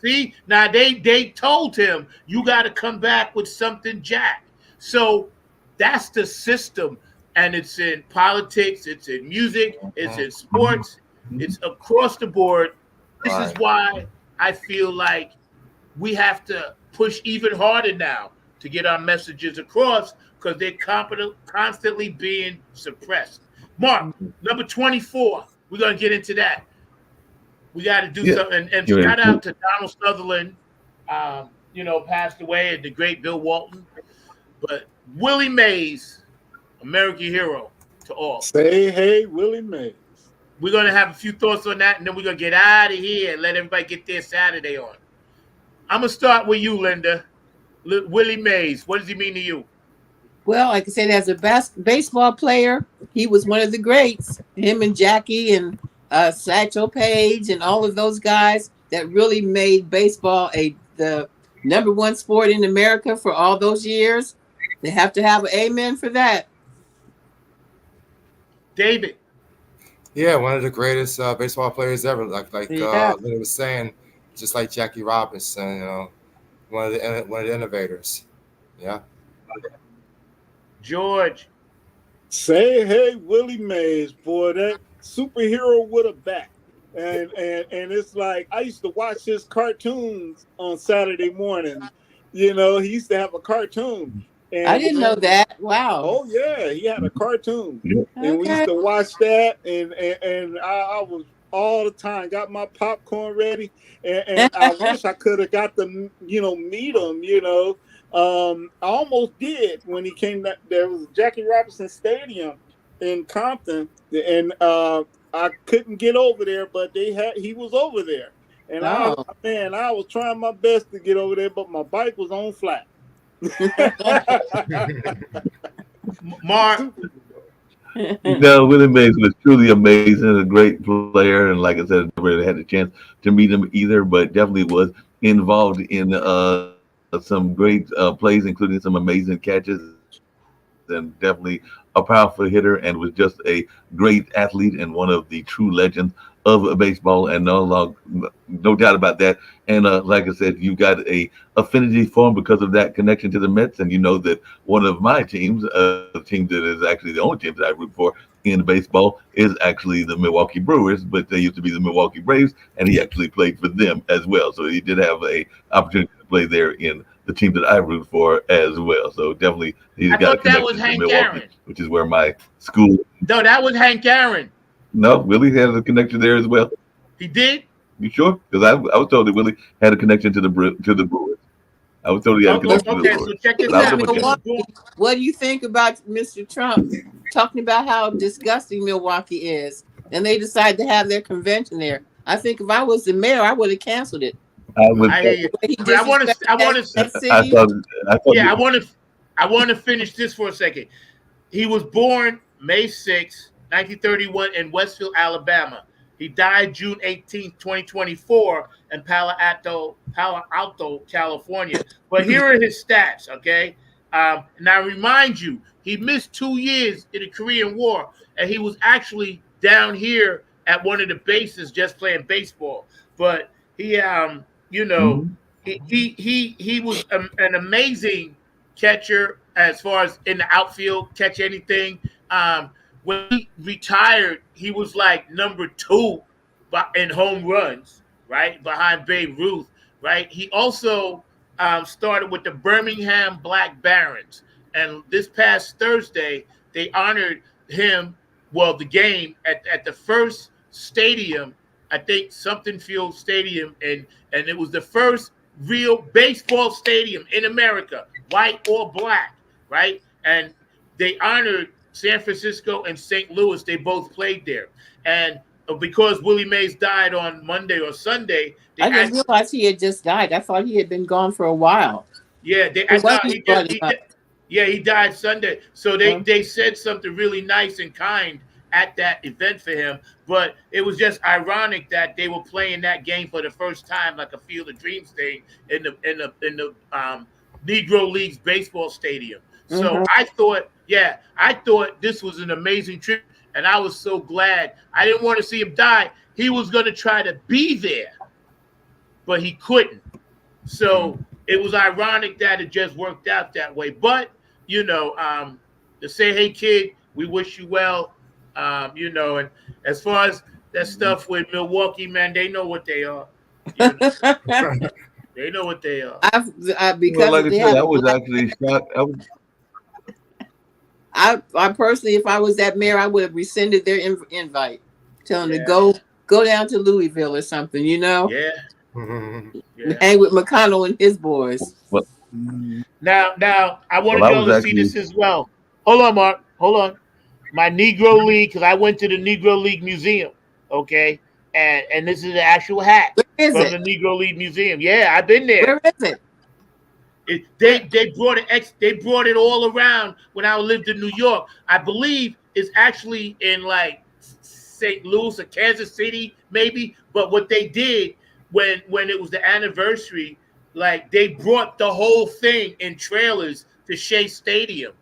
Speaker 2: See, now they told him, you got to come back with something jack. So that's the system, and it's in politics, it's in music, it's in sports, it's across the board. This is why I feel like we have to push even harder now to get our messages across because they're constantly being suppressed. Mark, number 24, we're going to get into that. We got to do something. And shout out to Donald Sutherland, passed away, and the great Bill Walton. But Willie Mays, American hero to all.
Speaker 3: Say hey, Willie Mays.
Speaker 2: We're going to have a few thoughts on that, and then we're going to get out of here and let everybody get their Saturday on. I'm going to start with you, Linda. Willie Mays, what does he mean to you?
Speaker 5: Well, like I said, as a baseball player, he was one of the greats. Him and Jackie and Satchel Paige and all of those guys that really made baseball the number one sport in America for all those years. They have to have an amen for that.
Speaker 2: David.
Speaker 13: Yeah, one of the greatest baseball players ever. Like Linda was saying, just like Jackie Robinson, one of the innovators. Yeah.
Speaker 2: George.
Speaker 3: Say hey, Willie Mays, boy, that superhero with a bat. And it's like I used to watch his cartoons on Saturday morning. He used to have a cartoon. And
Speaker 5: I didn't know that. Wow.
Speaker 3: Oh yeah, he had a cartoon. And we used to watch that, and I was all the time, got my popcorn ready, and I wish I could have got to meet him. I almost did when he came. There was Jackie Robinson Stadium in Compton, and I couldn't get over there, but he was over there, and I was trying my best to get over there, but my bike was on flat.
Speaker 2: Mark.
Speaker 4: Willie Mays was truly amazing, a great player, and like I said, I never really had a chance to meet him either, but definitely was involved in some great plays, including some amazing catches, and definitely a powerful hitter, and was just a great athlete and one of the true legends of baseball, and no doubt about that. And like I said, you got a affinity for him because of that connection to the Mets, and you know that one of my teams, the team that is actually the only team that I root for in baseball, is actually the Milwaukee Brewers, but they used to be the Milwaukee Braves, and he actually played for them as well. So he did have a opportunity to play there in the team that I root for as well. So definitely he's got a connection to Milwaukee,
Speaker 2: Aaron,
Speaker 4: which is where my school.
Speaker 2: No, that was Hank Aaron.
Speaker 4: No, Willie had a connection there as well.
Speaker 2: He did?
Speaker 4: You sure? Because I was told that Willie had a connection to the Brewers. I was told he had a connection to the Brewers.
Speaker 2: So check this out.
Speaker 5: What do you think about Mr. Trump talking about how disgusting Milwaukee is? And they decided to have their convention there. I think if I was the mayor, I would have canceled it.
Speaker 2: I want to finish this for a second. He was born May 6, 1931 in Westfield, Alabama. He died June 18, 2024 in Palo Alto, California. But here are his stats, okay? And I remind you, he missed 2 years in the Korean War, and he was actually down here at one of the bases just playing baseball. But he, he was an amazing catcher as far as in the outfield, catch anything. When he retired, he was like number 2 in home runs, right, behind Babe Ruth, right? He also started with the Birmingham Black Barons, and this past Thursday they honored him. Well, the game at the first stadium, I think Something Field Stadium, and it was the first real baseball stadium in America, white or black, right? And they honored San Francisco and St. Louis. They both played there. And because Willie Mays died on Monday or Sunday,
Speaker 5: I didn't realize he had just died. I thought he had been gone for a while.
Speaker 2: Yeah, he died Sunday. So they said something really nice and kind at that event for him. But it was just ironic that they were playing that game for the first time, like a Field of Dreams thing, in the Negro Leagues baseball stadium. So I thought this was an amazing trip, and I was so glad. I didn't want to see him die. He was going to try to be there, but he couldn't. So it was ironic that it just worked out that way. But, to say, hey, kid, we wish you well, and as far as that stuff with Milwaukee, man, they know what they are. They know what they are.
Speaker 5: Because
Speaker 4: Well, like I
Speaker 5: they
Speaker 4: said,
Speaker 5: have
Speaker 4: I
Speaker 5: a
Speaker 4: was
Speaker 5: black.
Speaker 4: actually shocked.
Speaker 5: I personally, if I was that mayor, I would have rescinded their invite, telling them to
Speaker 2: Yeah.
Speaker 5: go down to Louisville or something.
Speaker 2: Yeah. Yeah.
Speaker 5: Hang with McConnell and his boys.
Speaker 4: Well,
Speaker 2: Now, I
Speaker 4: well,
Speaker 2: wanted
Speaker 4: I
Speaker 2: y'all
Speaker 4: was
Speaker 2: to see
Speaker 4: actually
Speaker 2: this as well. Hold on, Mark. Hold on. My Negro League, because I went to the Negro League Museum. Okay, and this is an actual hat
Speaker 5: Where is
Speaker 2: from
Speaker 5: it?
Speaker 2: the Negro League Museum. Yeah, I've been there.
Speaker 5: Where is it?
Speaker 2: They brought it they brought it all around when I lived in New York. I believe it's actually in like St. Louis or Kansas City, maybe. But what they did when it was the anniversary, like they brought the whole thing in trailers to Shea Stadium,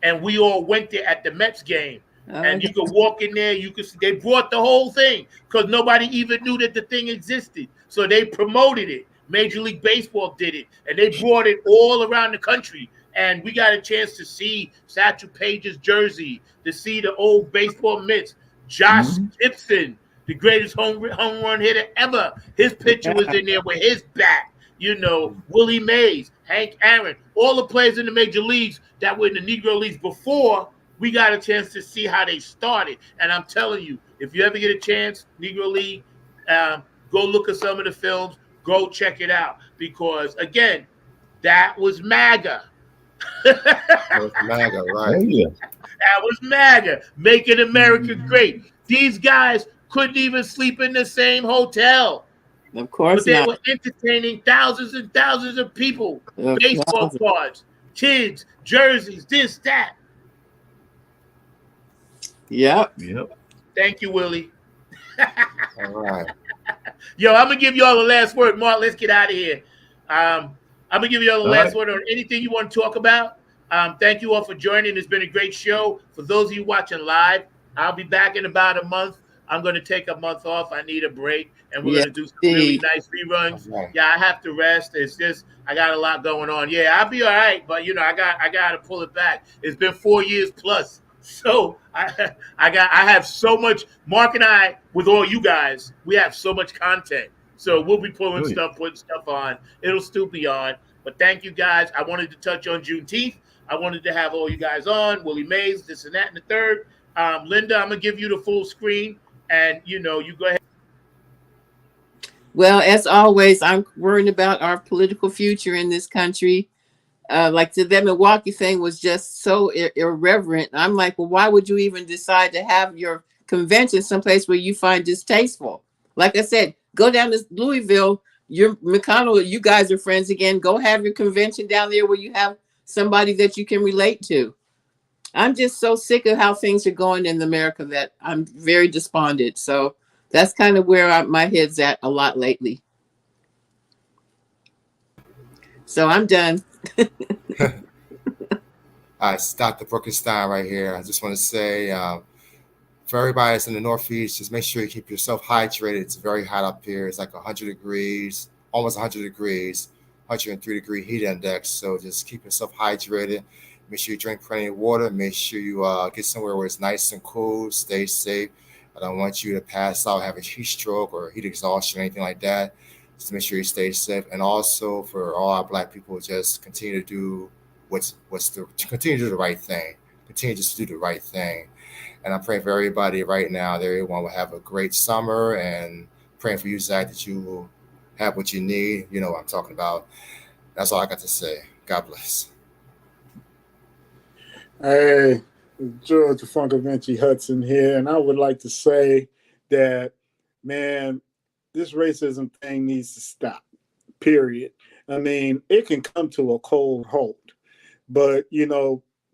Speaker 2: and we all went there at the Mets game. And you could walk in there, you could see they brought the whole thing because nobody even knew that the thing existed. So they promoted it. Major League Baseball did it, and they brought it all around the country. And we got a chance to see Satchel Paige's jersey, to see the old baseball mitts. Josh Gibson, the greatest home run hitter ever. His picture was in there with his bat. You know, Willie Mays, Hank Aaron, all the players in the major leagues that were in the Negro Leagues before, we got a chance to see how they started. And I'm telling you, if you ever get a chance, Negro League, go look at some of the films. Go check it out because, again, that was MAGA.
Speaker 13: That was MAGA, right?
Speaker 4: yeah.
Speaker 2: That was MAGA, making America great. These guys couldn't even sleep in the same hotel.
Speaker 5: Of course
Speaker 2: But they
Speaker 5: not.
Speaker 2: were entertaining thousands and thousands of people. Baseball cards, kids, jerseys, this, that.
Speaker 5: Yep.
Speaker 2: Thank you, Willie.
Speaker 13: All right.
Speaker 2: Yo, I'm gonna give y'all the last word. Mark, let's get out of here. I'm gonna give y'all the last word on anything you want to talk about. Thank you all for joining. It's been a great show. For those of you watching live, I'll be back in about a month. I'm gonna take a month off. I need a break, and we're gonna do some really nice reruns. Yeah, I have to rest. It's just I got a lot going on. Yeah, I'll be all right, but you know, I got to pull it back. It's been 4 years plus. So I have so much. Mark and I, with all you guys, we have so much content. So we'll be putting stuff on. It'll still be on. But thank you guys. I wanted to touch on Juneteenth. I wanted to have all you guys on. Willie Mays, this and that, and the third. Linda, I'm gonna give you the full screen, and you go ahead.
Speaker 5: Well, as always, I'm worried about our political future in this country. Like that Milwaukee thing was just so irreverent. I'm like, well, why would you even decide to have your convention someplace where you find distasteful? Like I said, go down to Louisville. You're McConnell. You guys are friends again. Go have your convention down there where you have somebody that you can relate to. I'm just so sick of how things are going in America that I'm very despondent. So that's kind of where my head's at a lot lately. So I'm done.
Speaker 13: It's Dr. Brookenstein right here. I just want to say, for everybody that's in the Northeast, just make sure you keep yourself hydrated. It's very hot up here. It's like 100 degrees, almost 100 degrees, 103-degree heat index. So just keep yourself hydrated. Make sure you drink plenty of water. Make sure you get somewhere where it's nice and cool. Stay safe. I don't want you to pass out, have a heat stroke or heat exhaustion or anything like that. Just make sure you stay safe. And also for all our Black people, just continue to do continue to do the right thing. Continue just to do the right thing. And I'm praying for everybody right now that everyone will have a great summer, and praying for you, Zach, that you will have what you need. You know what I'm talking about. That's all I got to say. God bless.
Speaker 3: Hey, George Funkavinci Hudson here, and I would like to say that, man, this racism thing needs to stop, period. I mean, it can come to a cold halt, but,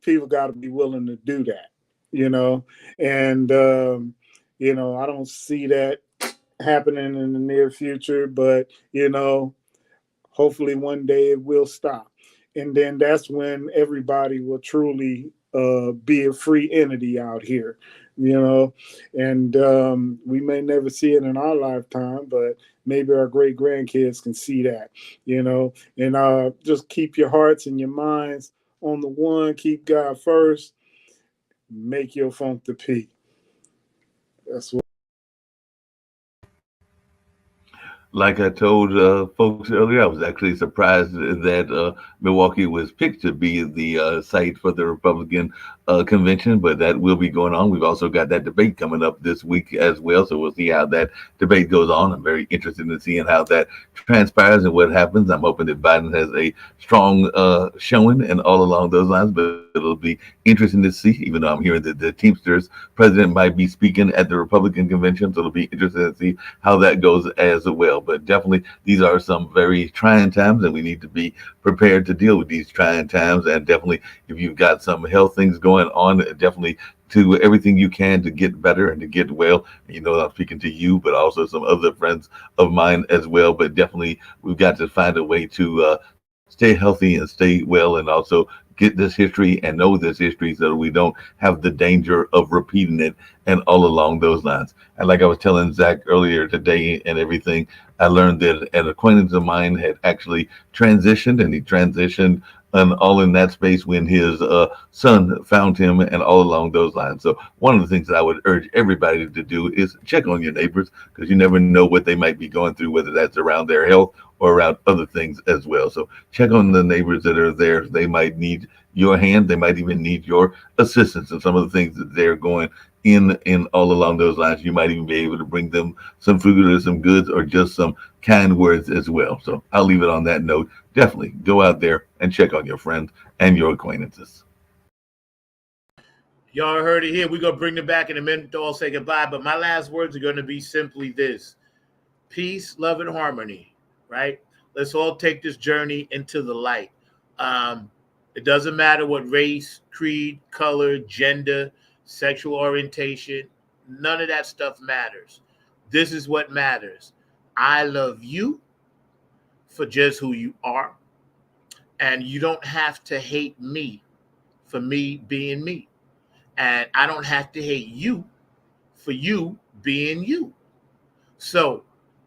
Speaker 3: people got to be willing to do that, and, I don't see that happening in the near future, but, hopefully one day it will stop. And then that's when everybody will truly be a free entity out here, and we may never see it in our lifetime, but maybe our great grandkids can see that, and just keep your hearts and your minds on the one, keep God first, make your funk the P. That's what.
Speaker 4: like I told folks earlier, I was actually surprised that Milwaukee was picked to be the site for the Republican convention, but that will be going on. We've also got that debate coming up this week as well, so we'll see how that debate goes on. I'm very interested in seeing how that transpires and what happens. I'm hoping that Biden has a strong showing and all along those lines, but it'll be interesting to see, even though I'm hearing that the Teamsters president might be speaking at the Republican convention, so it'll be interesting to see how that goes as well. But definitely, these are some very trying times, and we need to be prepared to deal with these trying times. And definitely, if you've got some health things going on, definitely do everything you can to get better and to get well. You know, I'm speaking to you, but also some other friends of mine as well. But definitely, we've got to find a way to stay healthy and stay well, and also get this history and know this history so that we don't have the danger of repeating it and all along those lines. And like I was telling Zach earlier today and everything, I learned that an acquaintance of mine had actually transitioned, and he transitioned and all in that space when his son found him and all along those lines. So one of the things that I would urge everybody to do is check on your neighbors, because you never know what they might be going through, whether that's around their health or around other things as well. So check on the neighbors that are there. They might need your hand. They might even need your assistance in some of the things that they're going in all along those lines. You might even be able to bring them some food or some goods or just some kind words as well. So I'll leave it on that note. Definitely go out there and check on your friends and your acquaintances.
Speaker 2: Y'all heard it here. We're going to bring them back in a minute to all say goodbye. But my last words are going to be simply this: peace, love, and harmony, right? Let's all take this journey into the light. It doesn't matter what race, creed, color, gender, sexual orientation. None of that stuff matters. This is what matters. I love you for just who you are. And you don't have to hate me for me being me. And I don't have to hate you for you being you. So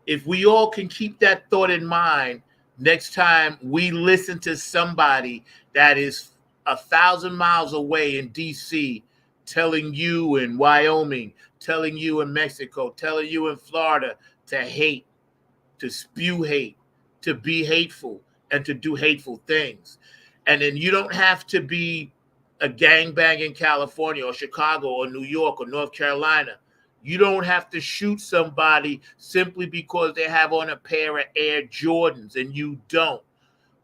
Speaker 2: if we all can keep that thought in mind, next time we listen to somebody that is 1,000 miles away in DC telling you in Wyoming, telling you in Mexico, telling you in Florida to hate, to spew hate, to be hateful, and to do hateful things. And then you don't have to be a gangbang in California or Chicago or New York or North Carolina. You don't have to shoot somebody simply because they have on a pair of Air Jordans and you don't.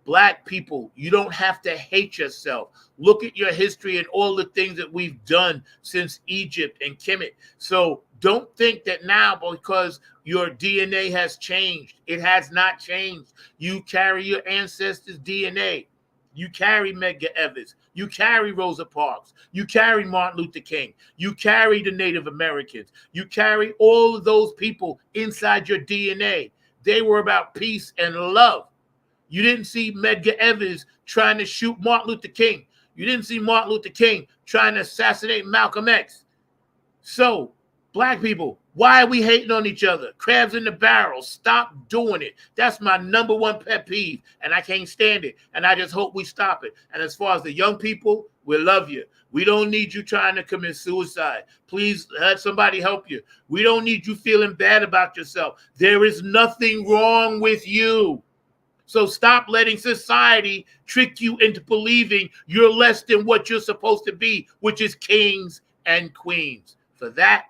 Speaker 2: Black people, you don't have to hate yourself. Look at your history and all the things that we've done since Egypt and Kemet. So don't think that now because your DNA has changed. It has not changed. You carry your ancestors' DNA. You carry Medgar Evers. You carry Rosa Parks. You carry Martin Luther King. You carry the Native Americans. You carry all of those people inside your DNA. They were about peace and love. You didn't see Medgar Evers trying to shoot Martin Luther King. You didn't see Martin Luther King trying to assassinate Malcolm X. So, black people, why are we hating on each other? Crabs in the barrel. Stop doing it. That's my number one pet peeve, and I can't stand it. And I just hope we stop it. And as far as the young people, we love you. We don't need you trying to commit suicide. Please let somebody help you. We don't need you feeling bad about yourself. There is nothing wrong with you. So stop letting society trick you into believing you're less than what you're supposed to be, which is kings and queens. For that,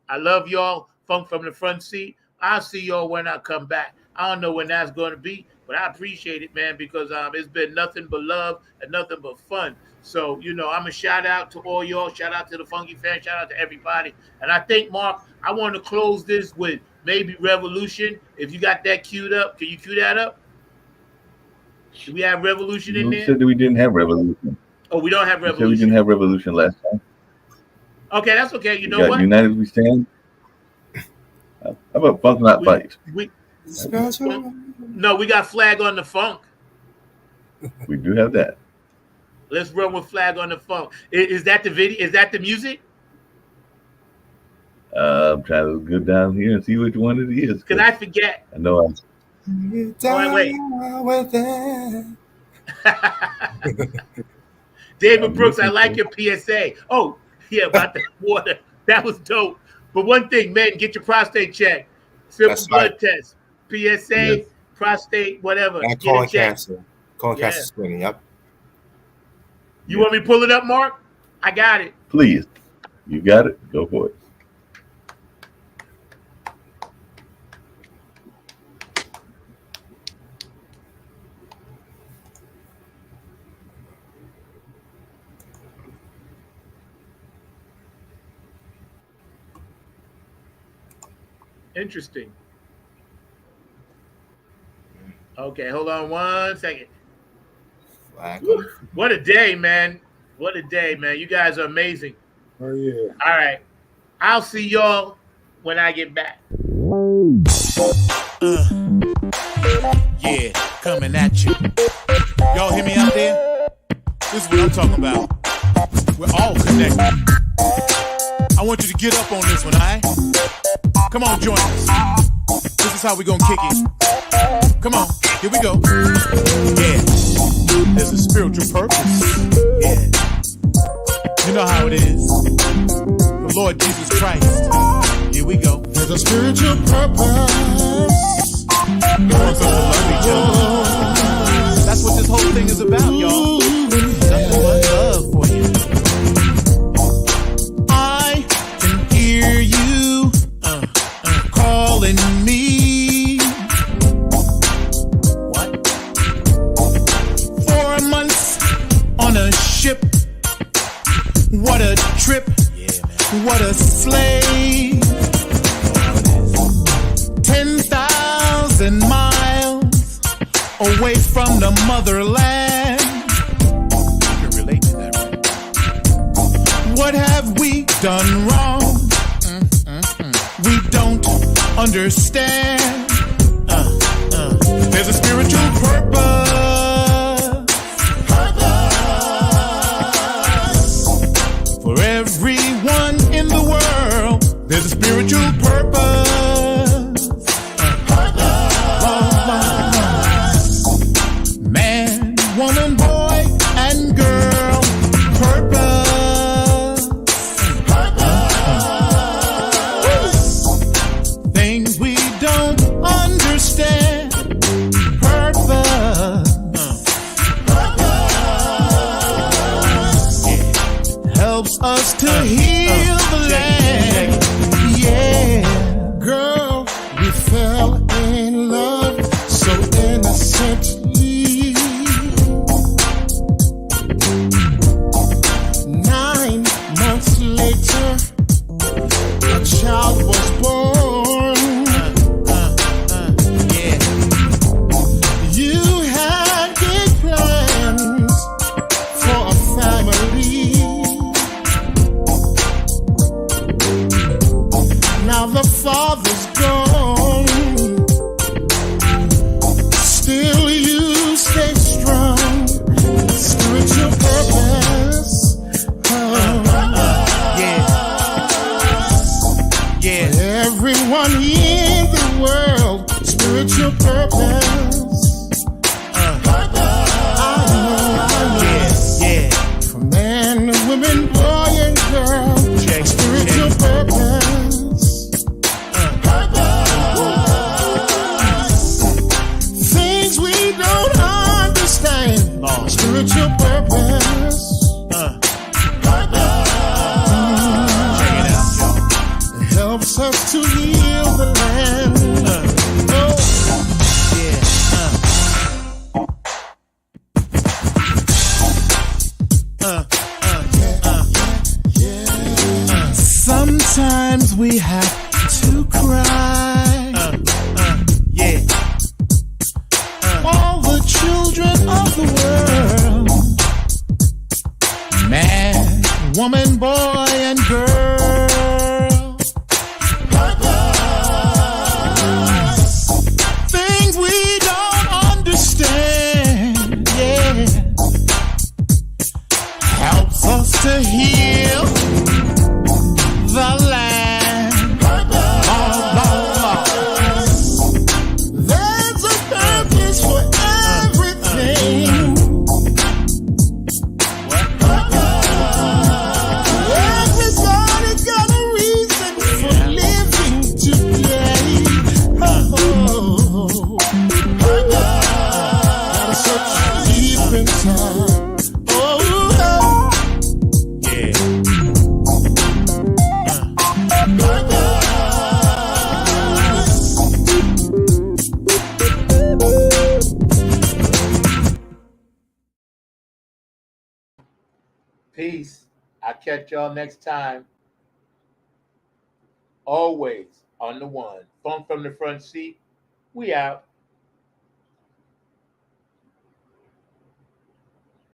Speaker 2: I love y'all. Funk from the front seat. I'll see y'all when I come back. I don't know when that's going to be, but I appreciate it, man, because it's been nothing but love and nothing but fun. So, you know, I'm a shout out to all y'all. Shout out to the Funky fans. Shout out to everybody. And I think, Mark, I want to close this with maybe Revolution. If you got that queued up, can you cue that up? Do we have Revolution in there?
Speaker 4: You said that we didn't have Revolution.
Speaker 2: Oh, we don't have Revolution.
Speaker 4: We didn't have Revolution last time.
Speaker 2: Okay, that's okay. You know what?
Speaker 4: United We Stand. How about Funk Not Fight?
Speaker 2: No, we got Flag on the Funk.
Speaker 4: We do have that.
Speaker 2: Let's run with Flag on the Funk. Is that the video? Is that the music?
Speaker 4: I'm trying to go down here and see which one it is.
Speaker 2: Because I forget.
Speaker 4: I know I'm.
Speaker 2: Wait. David Brooks, I like your PSA. Oh, yeah, about the water. That was dope. But one thing, men, get your prostate checked. Simple blood test. PSA,
Speaker 13: Yes.
Speaker 2: prostate, whatever.
Speaker 13: And
Speaker 2: Get
Speaker 13: colon
Speaker 2: it checked.
Speaker 13: cancer. Colon
Speaker 2: Yeah.
Speaker 13: cancer screening. Yep.
Speaker 2: You want me to pull it up, Mark? I got it.
Speaker 4: Please. You got it. Go for it.
Speaker 2: Interesting. Okay, hold on 1 second.
Speaker 13: Flag.
Speaker 2: What a day, man. What a day, man. You guys are amazing.
Speaker 3: Oh yeah.
Speaker 2: All right. I'll see y'all when I get back.
Speaker 1: Yeah, coming at you. Y'all hear me out there? This is what I'm talking about. We're all connected. I want you to get up on this one, all right? Come on, join us. This is how we gonna kick it. Come on, here we go. Yeah, there's a spiritual purpose. Yeah, you know how it is. The Lord Jesus Christ. Here we go.
Speaker 11: There's a spiritual purpose.
Speaker 1: He wants us to love each other. That's what this whole thing is about, y'all. Nothing but love for you. I can hear you calling me. What? 4 months on a ship. What a trip. Yeah, man. What a slave. 10,000 miles away from the motherland. You can relate to that, right? What have we done wrong? We don't understand. There's a spiritual purpose. For everyone in the world, there's a spiritual purpose. Man, woman, boy, and girl, purpose. Things we don't understand, purpose. Helps us to heal the land. Yeah.
Speaker 11: Girl, we fell in love so innocently. 9 months later, a child was born.
Speaker 1: Yeah.
Speaker 11: You had big plans for a family. Now the father's gone. Still you stay strong. Spiritual purpose.
Speaker 1: Yeah. Yeah.
Speaker 11: Everyone in the world, spiritual purpose.
Speaker 1: Yeah.
Speaker 11: For man, women, boy, and girl, spiritual purpose. Things we don't understand, spiritual purpose. It helps us to heal the land.
Speaker 1: Sometimes we have to cry. Yeah. All the children of the world, man, woman, boy, and girl. Things we don't understand. Yeah. Helps us to heal the land.
Speaker 11: There's a purpose for everything. Everybody
Speaker 2: Peace. I'll catch y'all next time. Always on the one. Funk from the front seat. We out.